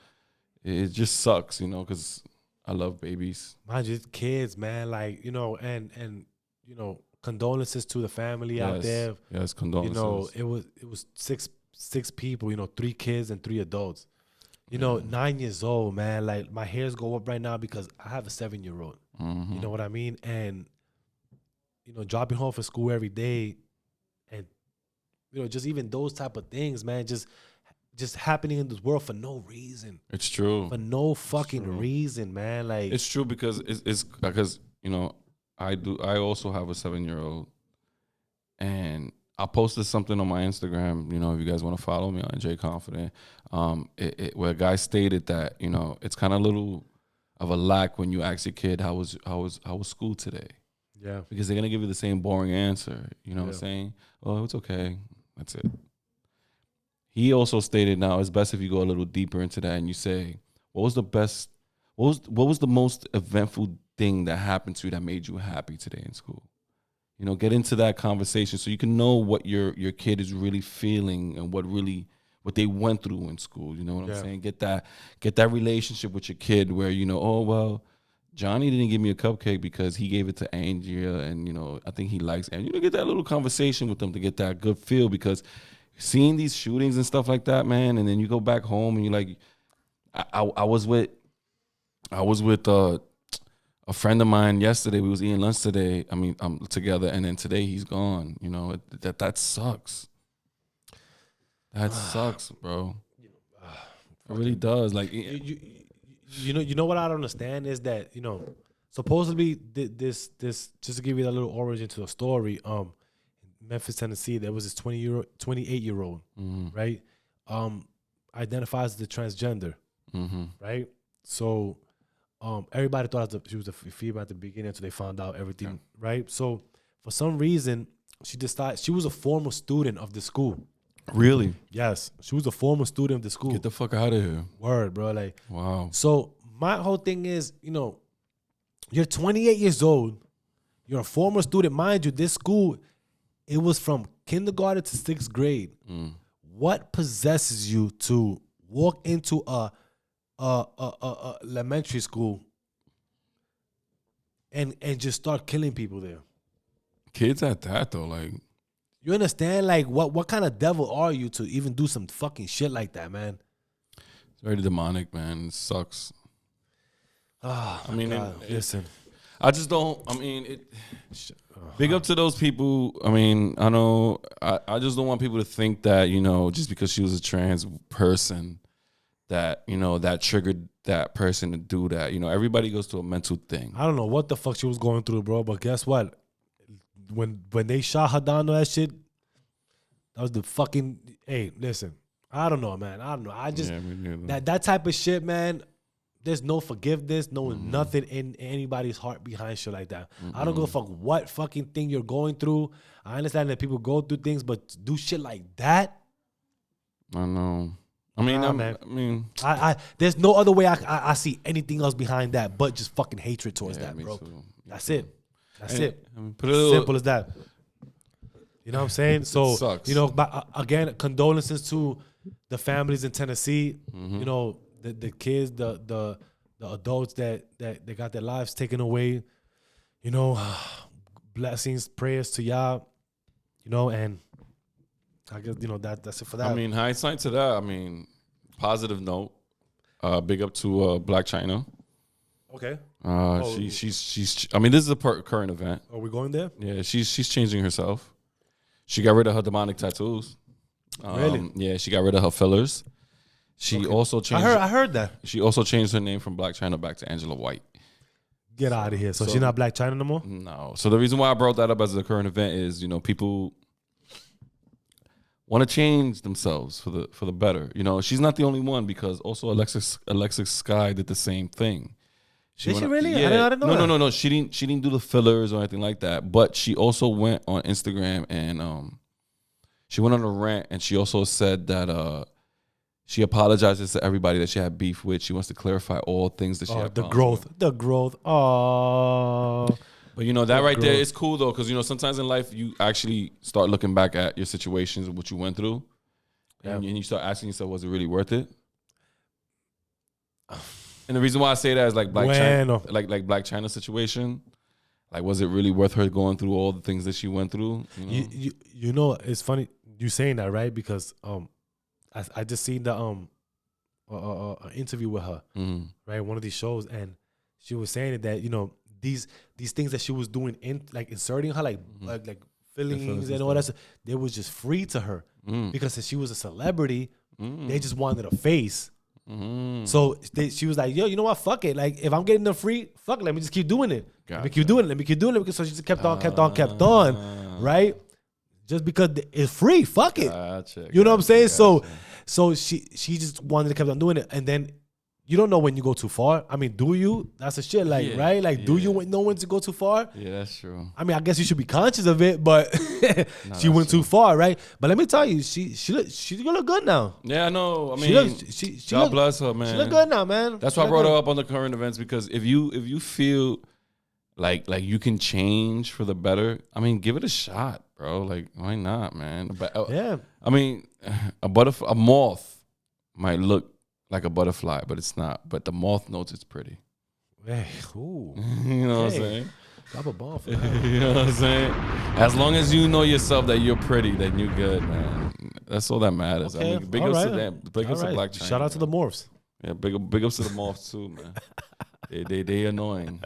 It just sucks, you know, because I love babies. Mind you, it's kids, man. Like, you know, and you know, condolences to the family out there. Yes, condolences. You know, it was six people, you know, 3 kids and 3 adults. You know, 9 years old, man. Like, my hairs go up right now because I have a 7-year-old. You know what I mean? And, you know, dropping home for school every day, and, you know, just even those type of things, man, just happening in this world for no reason. It's true. For no fucking reason, man. Like, it's true because it's because, you know, I also have a 7-year-old, and I posted something on my Instagram, you know, if you guys want to follow me on J Confident, where a guy stated that, you know, it's kind of a little of a lack when you ask your kid how was school today. Yeah. Because they're gonna give you the same boring answer. You know what I'm saying? Oh, it's okay. That's it. He also stated, now it's best if you go a little deeper into that and you say, what was the most eventful thing that happened to you that made you happy today in school? You know, get into that conversation so you can know what your kid is really feeling and what they went through in school. You know what I'm saying? Get that relationship with your kid where, you know, oh, well, Johnny didn't give me a cupcake because he gave it to Andrea, and, you know, I think he likes, and, you know, get that little conversation with them to get that good feel, because seeing these shootings and stuff like that, man, and then you go back home and you're like, I was with a friend of mine yesterday. We was eating lunch today. I mean, together, and then today he's gone. You know, that sucks. That sucks, bro. It really does. Like, you know what I don't understand is that, you know, supposedly this just to give you that little origin to the story. Memphis, Tennessee, there was this 28-year-old, right? Identifies as a transgender, right? So. Everybody thought she was a female at the beginning until they found out everything, right? So for some reason, she was a former student of the school. Really? Yes, she was a former student of the school. Get the fuck out of here. Word, bro. Like, wow. So my whole thing is, you know, you're 28 years old. You're a former student. Mind you, this school, it was from kindergarten to 6th grade. What possesses you to walk into a elementary school and just start killing people there? Kids at that, though, like, you understand? Like, what kind of devil are you to even do some fucking shit like that, man? It's very demonic, man. It sucks. I mean, listen, I just don't. I mean, big up to those people. I mean, I know. I just don't want people to think that, you know, just because she was a trans person, that, you know, that triggered that person to do that. You know, everybody goes through a mental thing. I don't know what the fuck she was going through, bro, but guess what? when they shot her down to that shit, that was the fucking. Hey, listen, I don't know, man. I don't know. I just that type of shit, man. There's no forgiveness, no nothing in anybody's heart behind shit like that. I don't give a fuck what fucking thing you're going through. I understand that people go through things, but to do shit like that. I know. I mean, there's no other way I see anything else behind that but just fucking hatred towards that, bro. That's it. That's it. Simple as that. You know what I'm saying? So, sucks. you know, but again, condolences to the families in Tennessee. You know, the kids, the adults that they got their lives taken away. You know, blessings, prayers to y'all. You know, and I guess, you know, that's it for that. I mean, hindsight to that, I mean, positive note. Big up to Black China. Okay. She's I mean, this is a current event. Are we going there? Yeah, she's changing herself. She got rid of her demonic tattoos. Really? Yeah, she got rid of her fillers. She also changed. I heard that. She also changed her name from Black China back to Angela White. Get out of here. So she's not Black China no more? No. So the reason why I brought that up as a current event is, you know, people want to change themselves for the better. You know, she's not the only one, because also Alexis Sky did the same thing. Did she really? Yeah. I didn't know that. No. She didn't do the fillers or anything like that. But she also went on Instagram and she went on a rant, and she also said that she apologizes to everybody that she had beef with. She wants to clarify all things that she had. The growth. Oh. But you know, that right there is cool though, because you know, sometimes in life you actually start looking back at your situations and what you went through, and you start asking yourself, was it really worth it? And the reason why I say that is like China, like Black China situation. Like, was it really worth her going through all the things that she went through? You know, you know, it's funny you saying that, right? Because I just seen the interview with her, right? One of these shows, and she was saying that, you know, these things that she was doing inserting her like fillings and all that stuff, they was just free to her because since she was a celebrity, they just wanted a face. So she was like, yo, you know what? Fuck it. Like, if I'm getting them free, fuck it. Let me just keep doing it. Let me keep doing it. So she just kept on, right? Just because it's free. Fuck it. You know what I'm saying? So she just wanted to keep on doing it. And then you don't know when you go too far. I mean, do you? That's a shit, like, right? Like, do you know when to go too far? Yeah, that's true. I mean, I guess you should be conscious of it, but she went too far, right? But let me tell you, she gonna look good now. Yeah, I know. I mean, God bless her, man. She look good now, man. That's why I brought her up on the current events, because if you feel like you can change for the better, I mean, give it a shot, bro. Like, why not, man? But yeah. I mean, a moth might look like a butterfly, but it's not. But the moth knows it's pretty. Hey, ooh. You know what I'm saying? Drop a bomb for that. You know what I'm saying? As long as you know yourself that you're pretty, then you're good, man. That's all that matters. Okay. I mean, big ups to them. Big ups to Black China. Shout out to the morphs. Yeah, big ups to the morphs too, man. They annoying.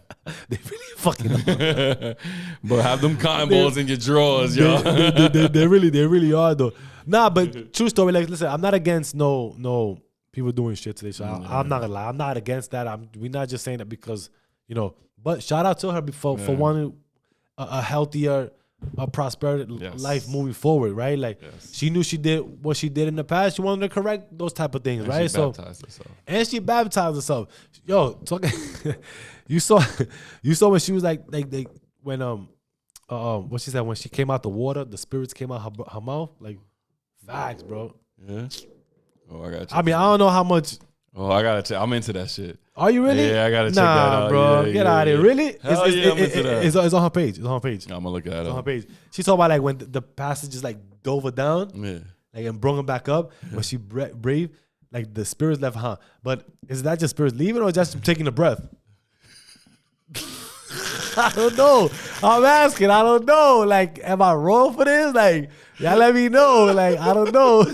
They really fucking annoying. But have them cotton balls in your drawers, yo. They really are though. Nah, but true story. Like, listen, I'm not against no people doing shit today. So I'm not gonna lie. I'm not against that. We're not just saying that because, you know. But shout out to her for wanting a healthier, prosperous life moving forward, right? Like, she knew she did what she did in the past. She wanted to correct those type of things, and right? She baptized herself. And she baptized herself. Yo, you saw when she was like when what she said, when she came out the water, the spirits came out her mouth. Like, facts, bro. Yeah. Oh, I got you. I mean, I don't know how much. Oh, I gotta check. I'm into that shit. Are you really? Yeah, I gotta check that out. Bro, get out of here. Really? Hell yeah, I'm into that. It's on her page. It's on her page. I'm gonna look at it. It's on her page. She talked about like when the pastor just like dove her down, like, and brought her back up. When she breathed, like the spirits left her. But is that just spirits leaving or just taking a breath? I don't know. I'm asking. I don't know. Like, am I wrong for this? Like, y'all let me know. Like, I don't know.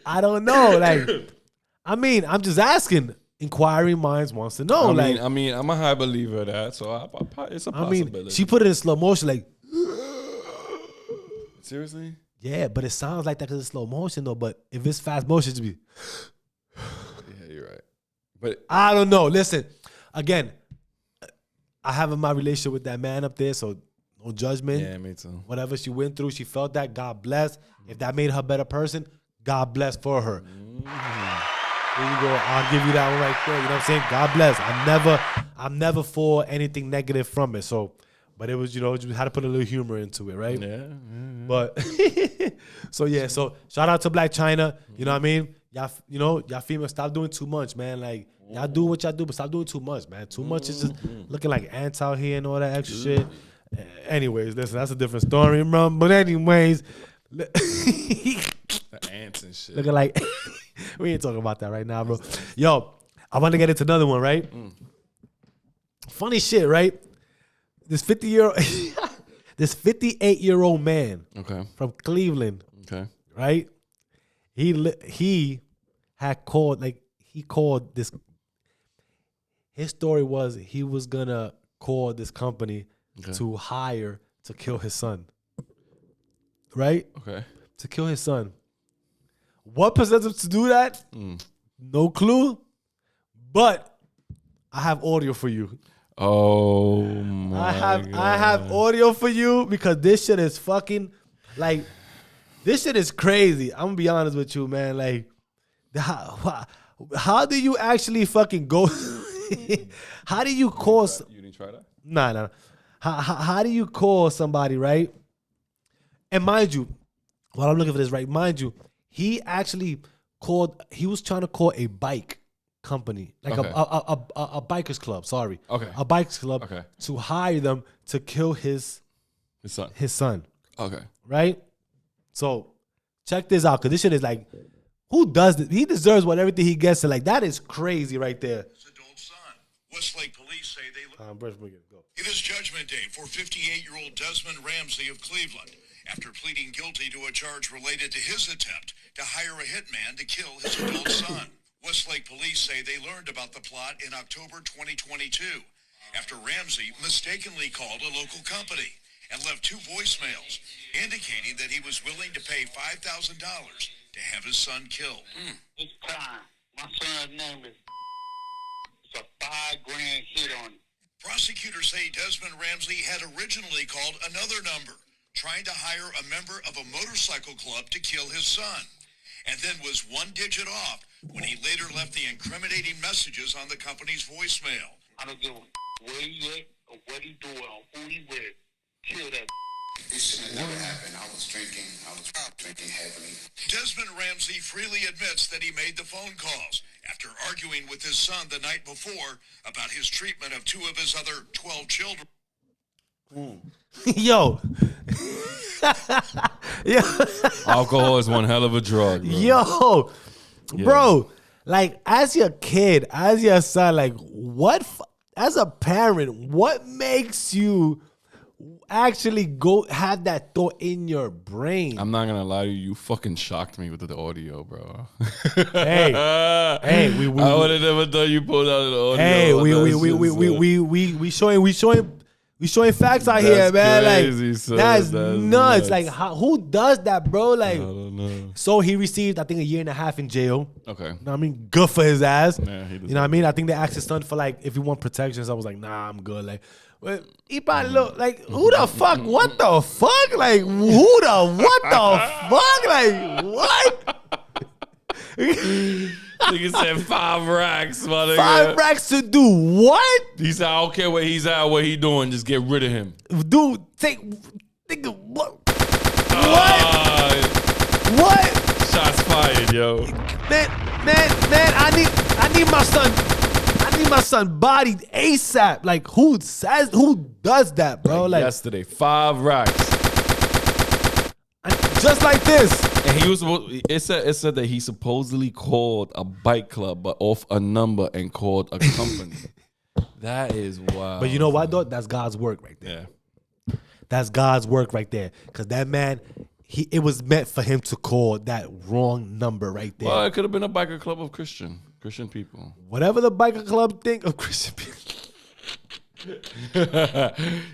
I don't know. Like, I mean, I'm just asking. Inquiring minds wants to know. I mean, I'm a high believer of that, so it's a possibility. I mean, she put it in slow motion, like. Seriously? Yeah, but it sounds like that because it's slow motion, though. But if it's fast motion, it should be. Yeah, you're right. But I don't know. Listen, again, I have my relationship with that man up there, so no judgment. Yeah, me too. Whatever she went through, she felt that. God bless. If that made her a better person, God bless for her. There you go. I'll give you that one right there. You know what I'm saying? God bless. I'm never for anything negative from it. So, but it was, you had to put a little humor into it, right? Yeah. But so shout out to Black China. You know what I mean? Y'all females, stop doing too much, man. Like, y'all do what y'all do, but stop doing too much, man. Too much is just looking like ants out here and all that extra shit. Anyways, listen, that's a different story, bro. But anyways, The ants and shit. looking like we ain't talking about that right now, bro. Yo, I want to get into another one, right? Funny shit, right? This 58-year-old man Okay. from Cleveland, Okay. right? He had called, he called this. His story was he was gonna call this company to hire to kill his son, right? Okay. To kill his son. What possessed him to do that? No clue. But I have audio for you. Oh my I have audio for you because this shit is fucking this shit is crazy. I'm gonna be honest with you, man. Like, how do you actually fucking go? How do you call? You didn't try that? Nah. How do you call somebody, right? And mind you, while I'm looking for this, right? Mind you, he actually called. He was trying to call a bike company, like Okay. a bikers club. Sorry, Okay. a bikers club Okay. to hire them to kill his son. Okay. Right? So check this out, because this shit is like, who does this? He deserves everything he gets. And that is crazy right there. His adult son. Westlake police say they Go. It is judgment day for 58-year-old Desmond Ramsey of Cleveland after pleading guilty to a charge related to his attempt to hire a hitman to kill his adult son. Westlake police say they learned about the plot in October 2022 after Ramsey mistakenly called a local company and left 2 voicemails indicating that he was willing to pay $5,000 to have his son killed. It's time. My son's name is. It's a $5,000 hit on him. Prosecutors say Desmond Ramsey had originally called another number, trying to hire a member of a motorcycle club to kill his son, and then was 1 digit off when he later left the incriminating messages on the company's voicemail. I don't give a where he at or what he doing or who he with. Kill that. This should have never happened. I was drinking heavily. Desmond Ramsey freely admits that he made the phone calls after arguing with his son the night before about his treatment of 2 of his other 12 children. Yo. Yo. Alcohol is one hell of a drug, bro. Yo. Bro, as your kid, as your son, as a parent, what makes you actually go have that thought in your brain? I'm not gonna lie to you. You fucking shocked me with the audio, bro. Hey, I would have never thought you pulled out the audio. Hey, we showing facts out here, man. Crazy, son. That's nuts. nuts. Who does that, bro? I don't know. So he received, I think, 1.5 years in jail. Okay. You know what I mean? Good for his ass. Yeah, he you know what I mean? I think they asked his son for if he want protections. I was like, nah, I'm good. But he probably look who the fuck? What the fuck? Who the what the fuck? What? Nigga said 5 racks, my nigga. 5 racks to do what? He said, I don't care where he's at, what he doing, just get rid of him. Dude, nigga, what? What? Shots fired, yo. Man, I need my son. I need my son bodied ASAP. Who does that, bro? Yesterday, 5 racks. Just like this. And he was. It said that he supposedly called a bike club, but off a number and called a company. That is wild. But you know what, though? That's God's work right there. Yeah. That's God's work right there. Because that man, it was meant for him to call that wrong number right there. Well, it could have been a biker club of Christian people. Whatever the biker club think of Christian people.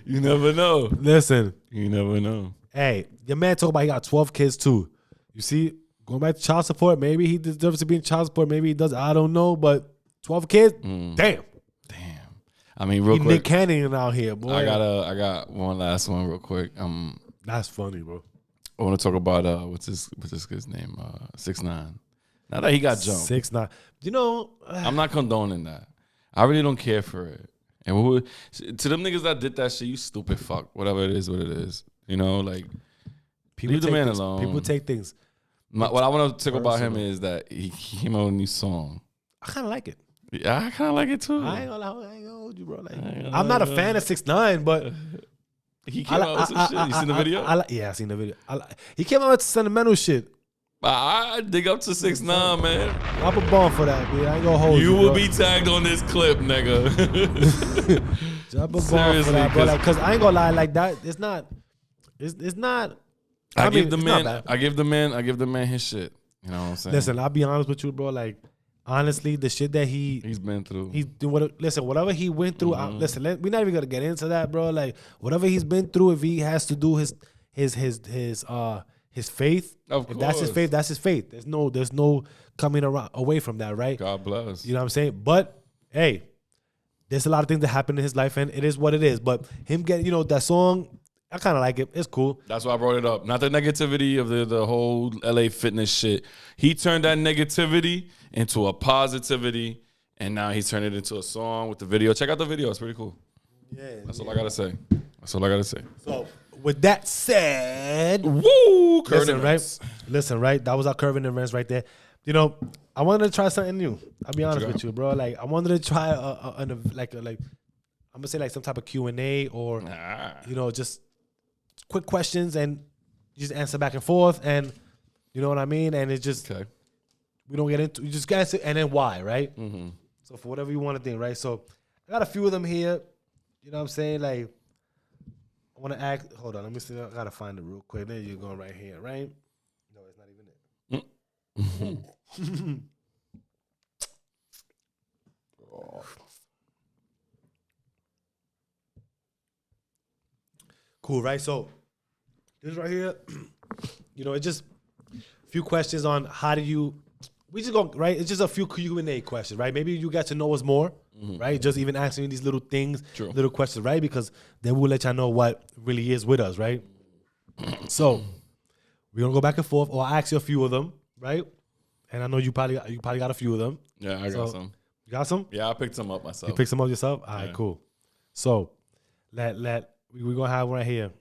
You never know. Listen. You never know. Hey, your man talk about he got 12 kids too. You see, going back to child support, maybe he deserves to be in child support. Maybe he does. I don't know. But 12 kids? Damn. I mean, real Nick quick. Cannon out here, boy. I got one last one real quick. That's funny, bro. I want to talk about what's this kid's name? 6ix9ine. Now that he got jumped, 6ix9ine. You know, I'm not condoning that. I really don't care for it. And to them niggas that did that shit, you stupid fuck. Whatever it is, what it is. You know, like leave the man alone. People take things. What I want to talk about him is that he came out with a new song. I kind of like it. Yeah, I kind of like it too. I ain't gonna hold you, bro. Like, I'm not a fan of 6ix9ine, but he came out with some shit. You seen the video? Yeah, I seen the video. He came out with sentimental shit. I dig up to 6ix9ine, man. Drop a bomb for that, dude. I ain't gonna hold you. You will bro. be tagged on this clip, nigga. Drop a bomb for that, bro. Like, cause I ain't gonna lie, like that. It's not. It's not. I give the man his shit. You know what I'm saying? Listen, I'll be honest with you, bro. Like, honestly, the shit that he's been through. Whatever he went through. Listen, we're not even gonna get into that, bro. Like, whatever he's been through, if he has to do his faith, if that's his faith, that's his faith. There's no coming away from that, right? God bless. You know what I'm saying? But hey, there's a lot of things that happen in his life, and it is what it is. But him getting, that song, I kind of like it. It's cool. That's why I brought it up. Not the negativity of the whole LA fitness shit. He turned that negativity into a positivity, and now he's turned it into a song with the video. Check out the video. It's pretty cool. Yeah. That's all I got to say. So, with that said, woo! Listen, right? That was our curving events right there. I wanted to try something new. I'll be honest with you, bro. Like, I wanted to try I'm gonna say like some type of Q&A or just quick questions and just answer back and forth, and you know what I mean. And it's just we don't get into, you just answer and then why, right? Mm-hmm. So for whatever you want to think, right? So I got a few of them here. You know what I'm saying? Like, I want to ask. Hold on, let me see. I gotta find it real quick. There you go, right here, right? No, it's not even it. Cool, right? So this right here, it's just a few questions on how do you. We just go right. It's just a few Q&A questions, right? Maybe you get to know us more, right? Just even asking these little things, little questions, right? Because then we'll let y'all know what really is with us, right? So we're gonna go back and forth, or I ask you a few of them, right? And I know you probably got a few of them. Yeah, I got some. You got some? Yeah, I picked some up myself. You picked some up yourself? All right, cool. So we're gonna have one right here.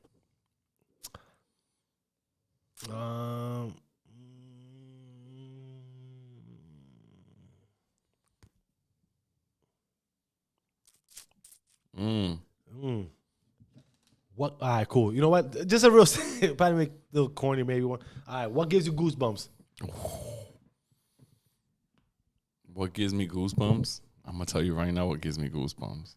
What? All right, cool. You know what? Just a real probably make a little corny, maybe one. All right, what gives you goosebumps? What gives me goosebumps? I'm gonna tell you right now what gives me goosebumps.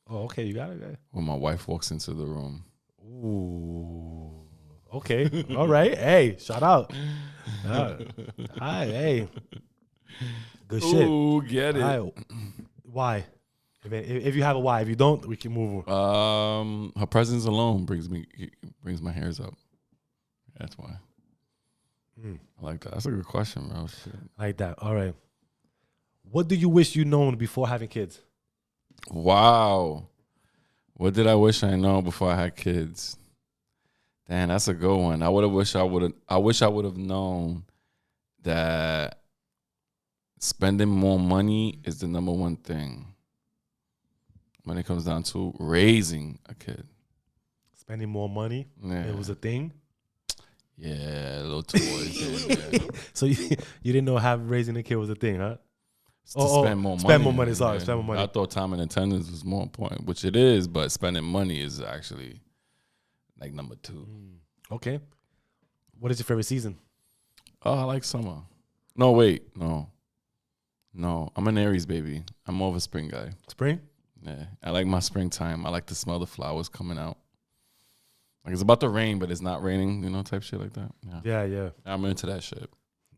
Oh, okay, you got it, guy. When my wife walks into the room. Ooh. Okay. All right. Hey, shout out. All right. Hey. Good shit. Ooh, get it. Right. Why? If you have a why, if you don't, we can move on. Her presence alone brings my hairs up. That's why. I like that. That's a good question, bro. Shit. I like that. All right. What do you wish you known before having kids? Wow. What did I wish I known before I had kids? Damn, that's a good one. I wish I would have known that spending more money is the number one thing when it comes down to raising a kid. Spending more money? Yeah. It was a thing? Yeah, a little toys. Yeah. So you didn't know raising a kid was a thing, huh? Spend more money. Spend more money, sorry. Spend more money. I thought time and attendance was more important, which it is, but spending money is actually like number two. Okay. What is your favorite season? Oh, I like summer. No, wait. No. I'm an Aries baby. I'm more of a spring guy. Spring? Yeah. I like my springtime. I like to smell the flowers coming out. Like it's about to rain, but it's not raining, type shit like that. Yeah. I'm into that shit.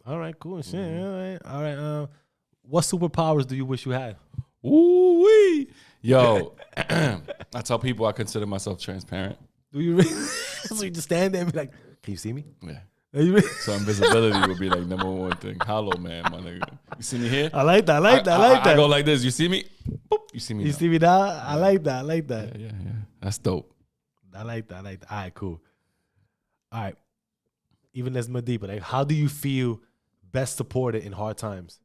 All right, cool. Shit. All right. What superpowers do you wish you had? Ooh-wee. Yo, I tell people I consider myself transparent. Do you really? So you just stand there and be like, can you see me? Yeah. So invisibility would be like number one thing. Hollow man, my nigga. You see me here? I like that. I go like this. You see me? Boop. You see me You now. see me now? I like that. I like that. Yeah. That's dope. I like that. I like that. All right, cool. All right. Even let's move deeper. Like, how do you feel best supported in hard times?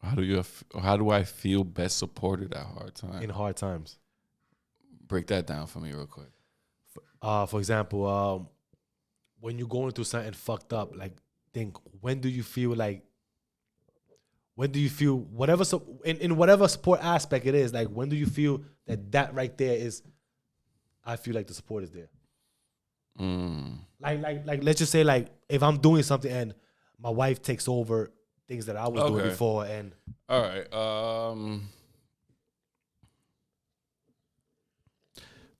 How do I feel best supported at hard times? In hard times. Break that down for me real quick. For example, when you're going through something fucked up, like, when do you feel whatever in whatever support aspect it is, like, when do you feel that right there is, I feel like the support is there. Like let's just say, like, if I'm doing something and my wife takes over things that I was doing before, and all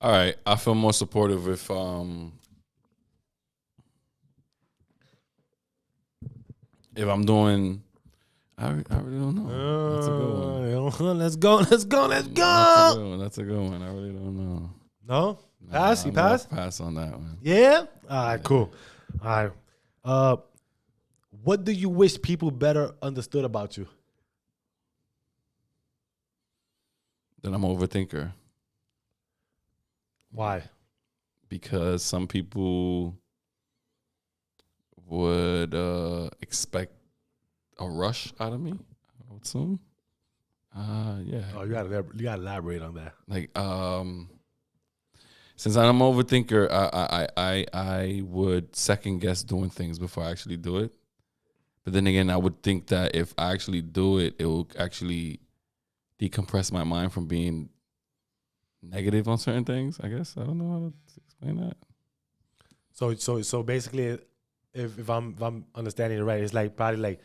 right, I feel more supportive if I'm doing. I really don't know. That's a good one. Let's go. That's a good one. I really don't know. No? Pass? You pass? Pass on that one. Yeah? All right, cool. All right. What do you wish people better understood about you? That I'm an overthinker. Why? Because some people would expect a rush out of me, I would assume. Yeah. Oh, you gotta elaborate on that. Like, since I'm an overthinker, I would second guess doing things before I actually do it. But then again, I would think that if I actually do it, it will actually decompress my mind from being negative on certain things. I guess I don't know how to explain that. So basically, if I'm understanding it right, it's like probably like,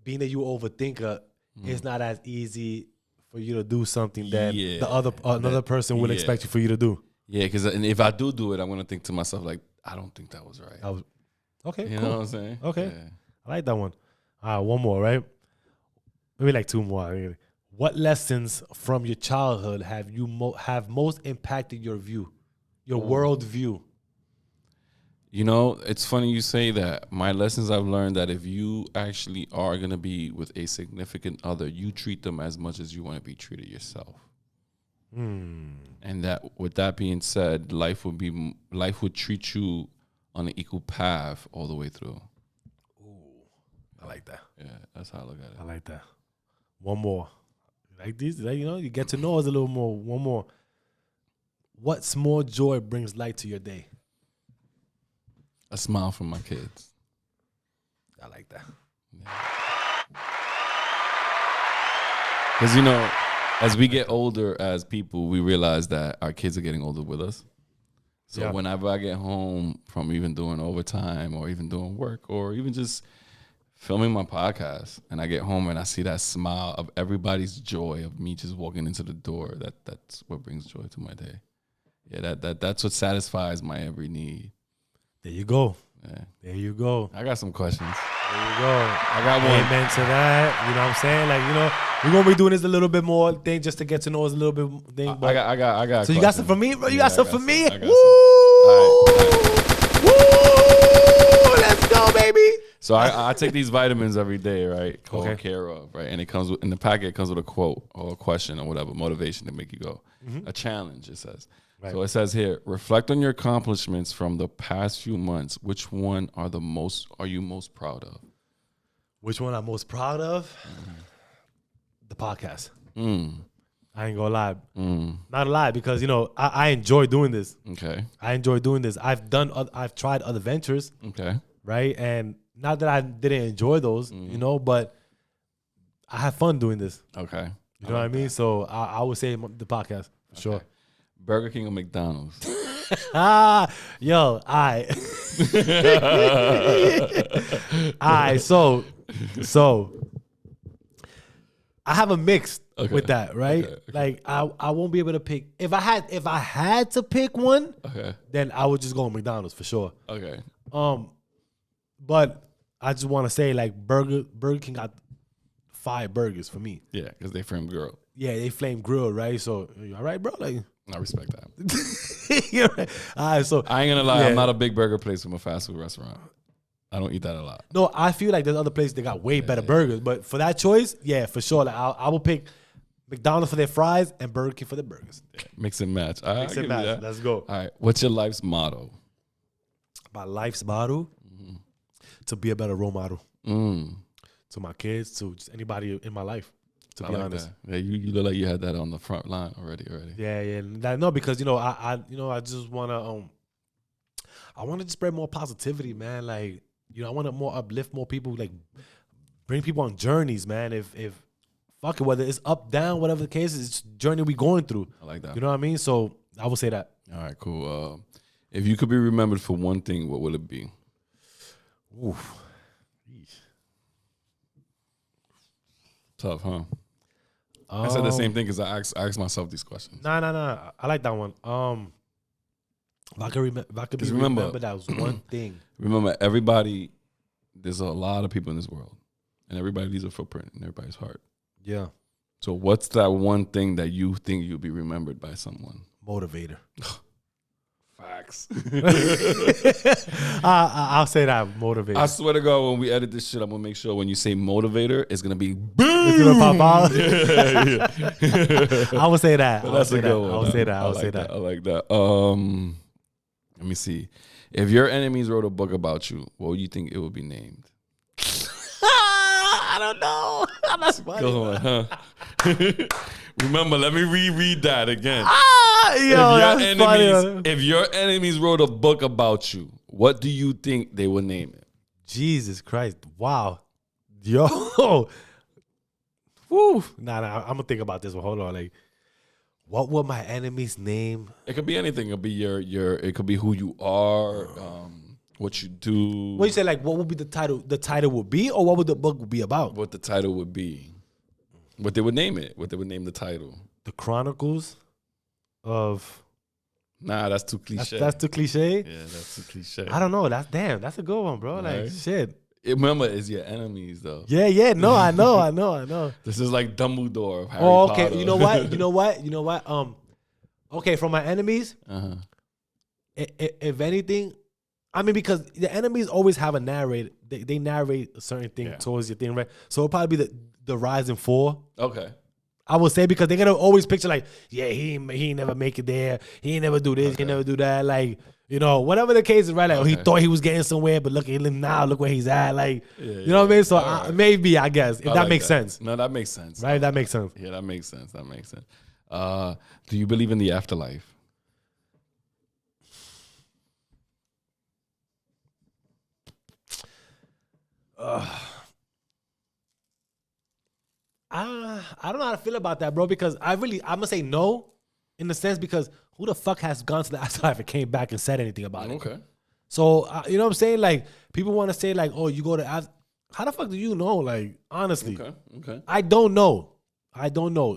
being that you overthinker, it's not as easy for you to do something that another person would expect you for you to do. Yeah, because if I do it, I'm gonna think to myself like, I don't think that was right. Okay, You cool. know what I'm saying? Okay, Yeah. I like that one. All right, one more, right? Maybe like two more. Really. What lessons from your childhood have you have most impacted your world view? You know, it's funny you say that. My lessons I've learned that if you actually are going to be with a significant other, you treat them as much as you want to be treated yourself. And that, with that being said, life would treat you on an equal path all the way through. Ooh, I like that. Yeah, that's how I look at it. I like that. One more. Like these, you get to know us a little more. One more. What small joy brings light to your day? A smile from my kids. I like that. Because, as we get older as people, we realize that our kids are getting older with us. So whenever I get home from even doing overtime or even doing work or even just filming my podcast, and I get home and I see that smile of everybody's joy of me just walking into the door, that's what brings joy to my day. Yeah, that's what satisfies my every need. There you go. Yeah. There you go. I got some questions. There you go. I got one. Amen to that. You know what I'm saying? Like, we're gonna be doing this a little bit more thing just to get to know us a little bit thing. But I got. So you got some for me, bro? You got some for me? I got Woo! some. Woo! Let's go, baby. So I take these vitamins every day, right? Called Okay. Care Of, right? And it comes in the packet. It comes with a quote or a question or whatever, motivation to make you go. A challenge, it says. Right. So it says here: reflect on your accomplishments from the past few months. Which one are you most proud of? Which one I'm most proud of? The podcast. I ain't gonna lie. Not a lie, because I enjoy doing this. Okay. I enjoy doing this. I've tried other ventures, Okay. right? And not that I didn't enjoy those, but I have fun doing this. Okay. You know what I mean? So I would say the podcast for sure. Burger King or McDonald's? Yo, I so I have a mix with that, right? Okay. Like I won't be able to pick if I had to pick one, Okay. then I would just go with McDonald's for sure. Okay. But I just want to say, like, Burger King got 5 burgers for me. Yeah, because they frame girl. Yeah, they flame grilled, right? So you all right, bro? Like, I respect that. you're right. All right, so I ain't gonna lie, yeah. I'm not a big burger place from a fast food restaurant. I don't eat that a lot. No, I feel like there's other places that got way better burgers. But for that choice, yeah, for sure. Like I will pick McDonald's for their fries and Burger King for their burgers. Mix and match. Mix and match. Let's go. All right. What's your life's motto? My life's motto, to be a better role model. To my kids, to just anybody in my life, to be honest. That. Yeah, you look like you had that on the front line already. Yeah. No, because I just wanna I wanna just spread more positivity, man. Like, I wanna more uplift more people, like bring people on journeys, man. If fuck it, whether it's up, down, whatever the case is, it's a journey we going through. I like that. You know what I mean? So I would say that. All right, cool. If you could be remembered for one thing, what would it be? Oof. Tough, huh? I said the same thing because I asked myself these questions. Nah. I like that one. If I could be remembered, that was one thing. Remember, everybody, there's a lot of people in this world, and everybody leaves a footprint in everybody's heart. Yeah. So what's that one thing that you think you'll be remembered by someone? Motivator. Facts. I'll say that, motivator. I swear to God, when we edit this shit, I'm gonna make sure when you say motivator, it's gonna be it's gonna pop out. I would say that. That's a good one. I would say that. I would say that. I like that. Let me see. If your enemies wrote a book about you, what would you think it would be named? I don't know. That's funny. Go on, huh? Remember, let me reread that again. If your enemies wrote a book about you, what do you think they would name it? Jesus Christ. Wow. Yo. Woo. Nah, I'm gonna think about this one. Hold on. Like, what would my enemy's name? It could be anything. It could be your it could be who you are, what you do. What you say, like, what would be the title? The title would be, or what would the book be about? What the title would be. What they would name it. What they would name the title. The Chronicles of... Nah, that's too cliche. That's too cliche? Yeah, that's too cliche. I don't know. That's a good one, bro. Right. Like, shit. Remember, it's your enemies, though. Yeah. No, I know. This is like Dumbledore of Harry okay. Potter. You know what? Okay, from my enemies, if anything, I mean, because the enemies always have a narrator. They narrate a certain thing towards your thing, right? So it'll probably be the Rising Four. Okay. I would say, because they're gonna always picture like, yeah, he ain't never make it there. He ain't never do this. He never do that. Like, whatever the case is, right? Like, he thought he was getting somewhere, but look at him now. Look where he's at. Like, you know what I mean? So maybe, I guess, if that makes sense. No, that makes sense. Right? That makes sense. Yeah, that makes sense. Do you believe in the afterlife? I don't know how to feel about that, bro, because I'm gonna say no, in the sense, because who the fuck has gone to the afterlife and came back and said anything about it? Okay. So you know what I'm saying? Like, people want to say like, oh, you go to how the fuck do you know? Like, honestly, Okay. I don't know.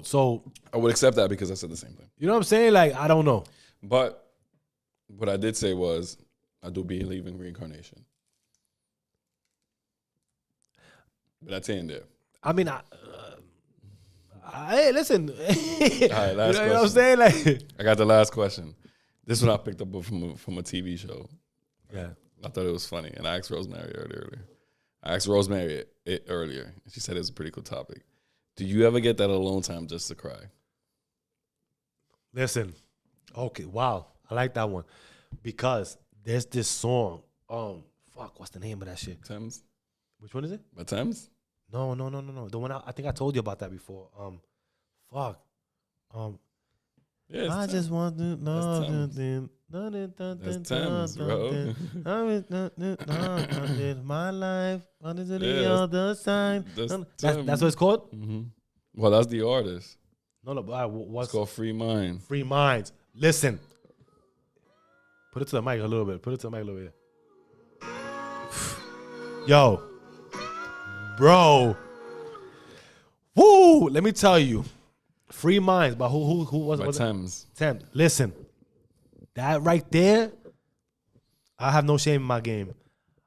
So I would accept that because I said the same thing. you know what I'm saying? Like, I don't know. But what I did say was I do believe in reincarnation. But that's in there. I mean, hey, listen. All right, last you know what I'm question. saying? Like, I got the last question. This one I picked up from a TV show. yeah. I thought it was funny, and I asked Rosemary earlier. It earlier. She said it was a pretty cool topic. Do you ever get that alone time just to cry? Listen. Okay, wow. I like that one. Because there's this song. What's the name of that shit? Thames? Which one is it? By Thames? No. The one I think I told you about that before. Yeah, I just want to know Thames. That's Thames, bro. my life. What is it? Yeah, The other side. That's what it's called? Mm-hmm. Well, that's the artist. No, what's It's called Free Mind. Free Minds? Listen. Put it to the mic a little bit. Yo. Bro. Woo! Let me tell you. Free Minds, but who was By it? Thames. Thames. Listen. That right there, I have no shame in my game.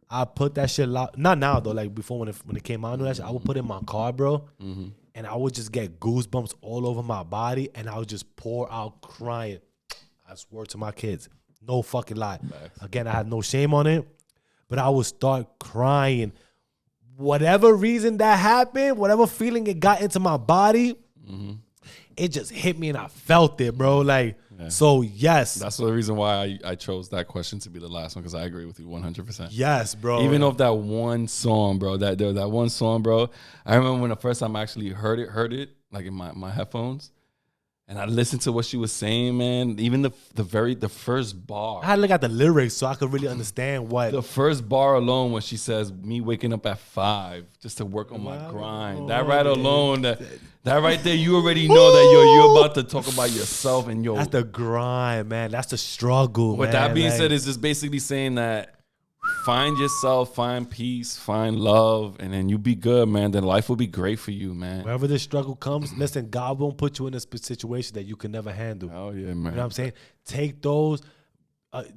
I put that shit loud. Not now though, like before when it came out, that shit, I would put it in my car, bro. Mm-hmm. And I would just get goosebumps all over my body, and I would just pour out crying. I swear to my kids. No fucking lie. Facts. Again, I had no shame on it. but I would start crying. Whatever reason that happened, whatever feeling it got into my body, it just hit me and I felt it, bro. Like, so yes. That's the reason why I chose that question to be the last one, because I agree with you 100%. Yes, bro. Even off that one song, bro, that one song, bro. I remember when the first time I actually heard it, like in my headphones, and I listened to what she was saying, man. Even the first bar. I had to look at the lyrics so I could really understand what. The first bar alone, when she says, me waking up at 5 just to work on my grind. That right alone, that right there, you already know that you're about to talk about yourself and That's the grind, man. That's the struggle, With that being said, it's just basically saying that find yourself, find peace, find love, and then you be good, man. Then life will be great for you, man. wherever the struggle comes, listen, God won't put you in a situation that you can never handle. Oh, yeah, man. You know what I'm saying? Take those,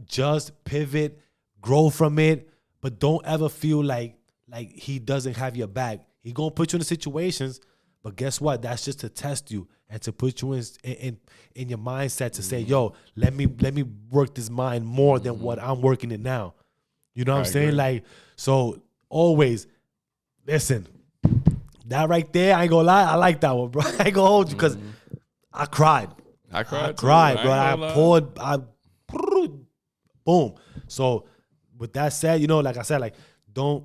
just pivot, grow from it, but don't ever feel like he doesn't have your back. He gonna put you in the situations, but guess what? That's just to test you and to put you in your mindset to say, yo, let me work this mind more than what I'm working it now. You know what I'm saying? Like, so always, listen, that right there, I ain't gonna lie, I like that one, bro. I ain't gonna hold you because I cried. I cried, bro. I poured, boom. So with that said, you know, like I said, like don't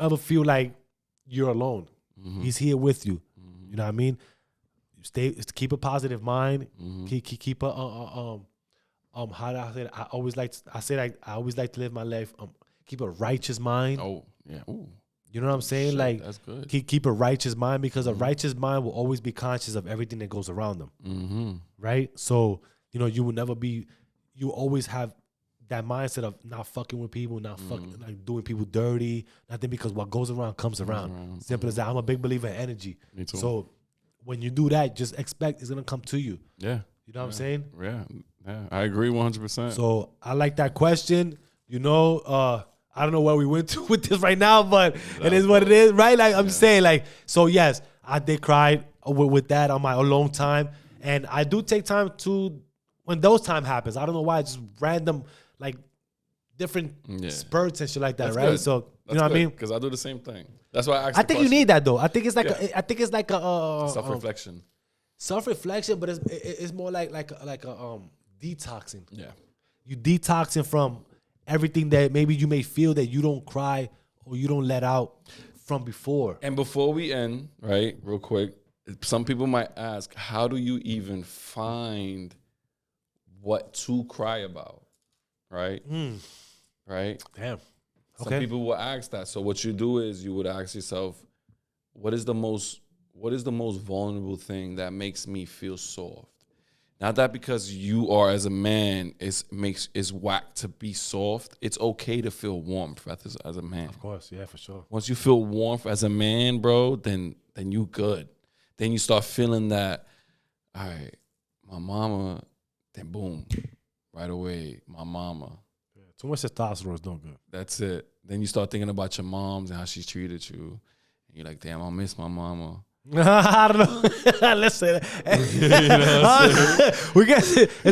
ever feel like you're alone. He's here with you. You know what I mean? Keep a positive mind. Keep a how do I say it? I always like to live my life. Keep a righteous mind. Oh, yeah. Ooh. You know what I'm saying? Shit, like, that's good. Keep a righteous mind, because a righteous mind will always be conscious of everything that goes around them. Right? So, you know, you always have that mindset of not fucking with people, not fucking, like doing people dirty, nothing, because what goes around comes around. Simple as that. I'm a big believer in energy. Me too. So when you do that, just expect it's gonna come to you. Yeah. You know what I'm saying? Yeah. I agree 100%. So I like that question. You know, I don't know where we went to with this right now, but it is what it is, right? Like I'm saying, like, so yes, I did cry with that on my alone time. And I do take time to, when those time happens, I don't know why, just random, like different spurts and shit like that, That's right? good. So, That's you know what I mean? Because I do the same thing. That's why I asked I think you need that though. I think it's like a self-reflection. Self-reflection, but it's more like a detoxing. Yeah. You detoxing from everything that maybe you may feel that you don't cry or you don't let out from before. And before we end, right, real quick, some people might ask, how do you even find what to cry about, right? Right? Damn. Some Okay. people will ask that. So what you do is you would ask yourself, what is the most vulnerable thing that makes me feel soft? Not that because you are, as a man, is whack to be soft. It's okay to feel warmth as a man. Of course, yeah, for sure. Once you feel warmth as a man, bro, then you good. Then you start feeling that, all right, my mama, then boom, right away, my mama. Yeah, too much testosterone is no good. That's it. Then you start thinking about your moms and how she treated you. And you're like, damn, I miss my mama. I don't know. Listen, it's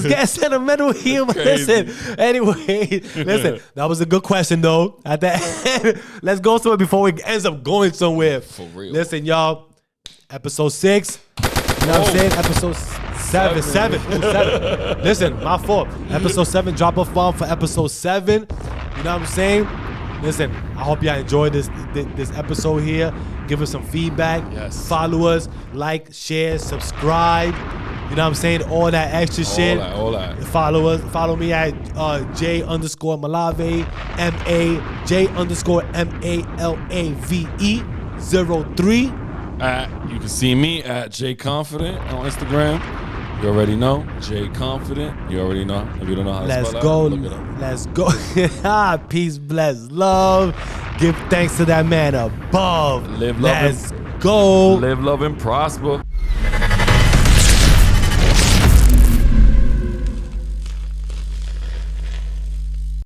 getting sentimental here, but listen. Anyway, listen, that was a good question though. At the end, let's go somewhere before it ends up going somewhere. For real. Listen, y'all, episode 6. You know what I'm saying? Episode 7. 7. Ooh, 7. Listen, my fault. Episode 7, drop a bomb for episode 7. You know what I'm saying? Listen, I hope y'all enjoyed this episode here. Give us some feedback. Yes. Follow us, like, share, subscribe. You know what I'm saying? All that extra shit. All that. Follow us. Follow me at J_Malave, MAJ_MALAVE 03. You can see me at J Confident on Instagram. You already know, J Confident. You already know. If you don't know how to Let's spell go. that, look it up. Let's go. Peace, bless, love. Give thanks to that man above. Live, love, Let's go. Live, love, and prosper.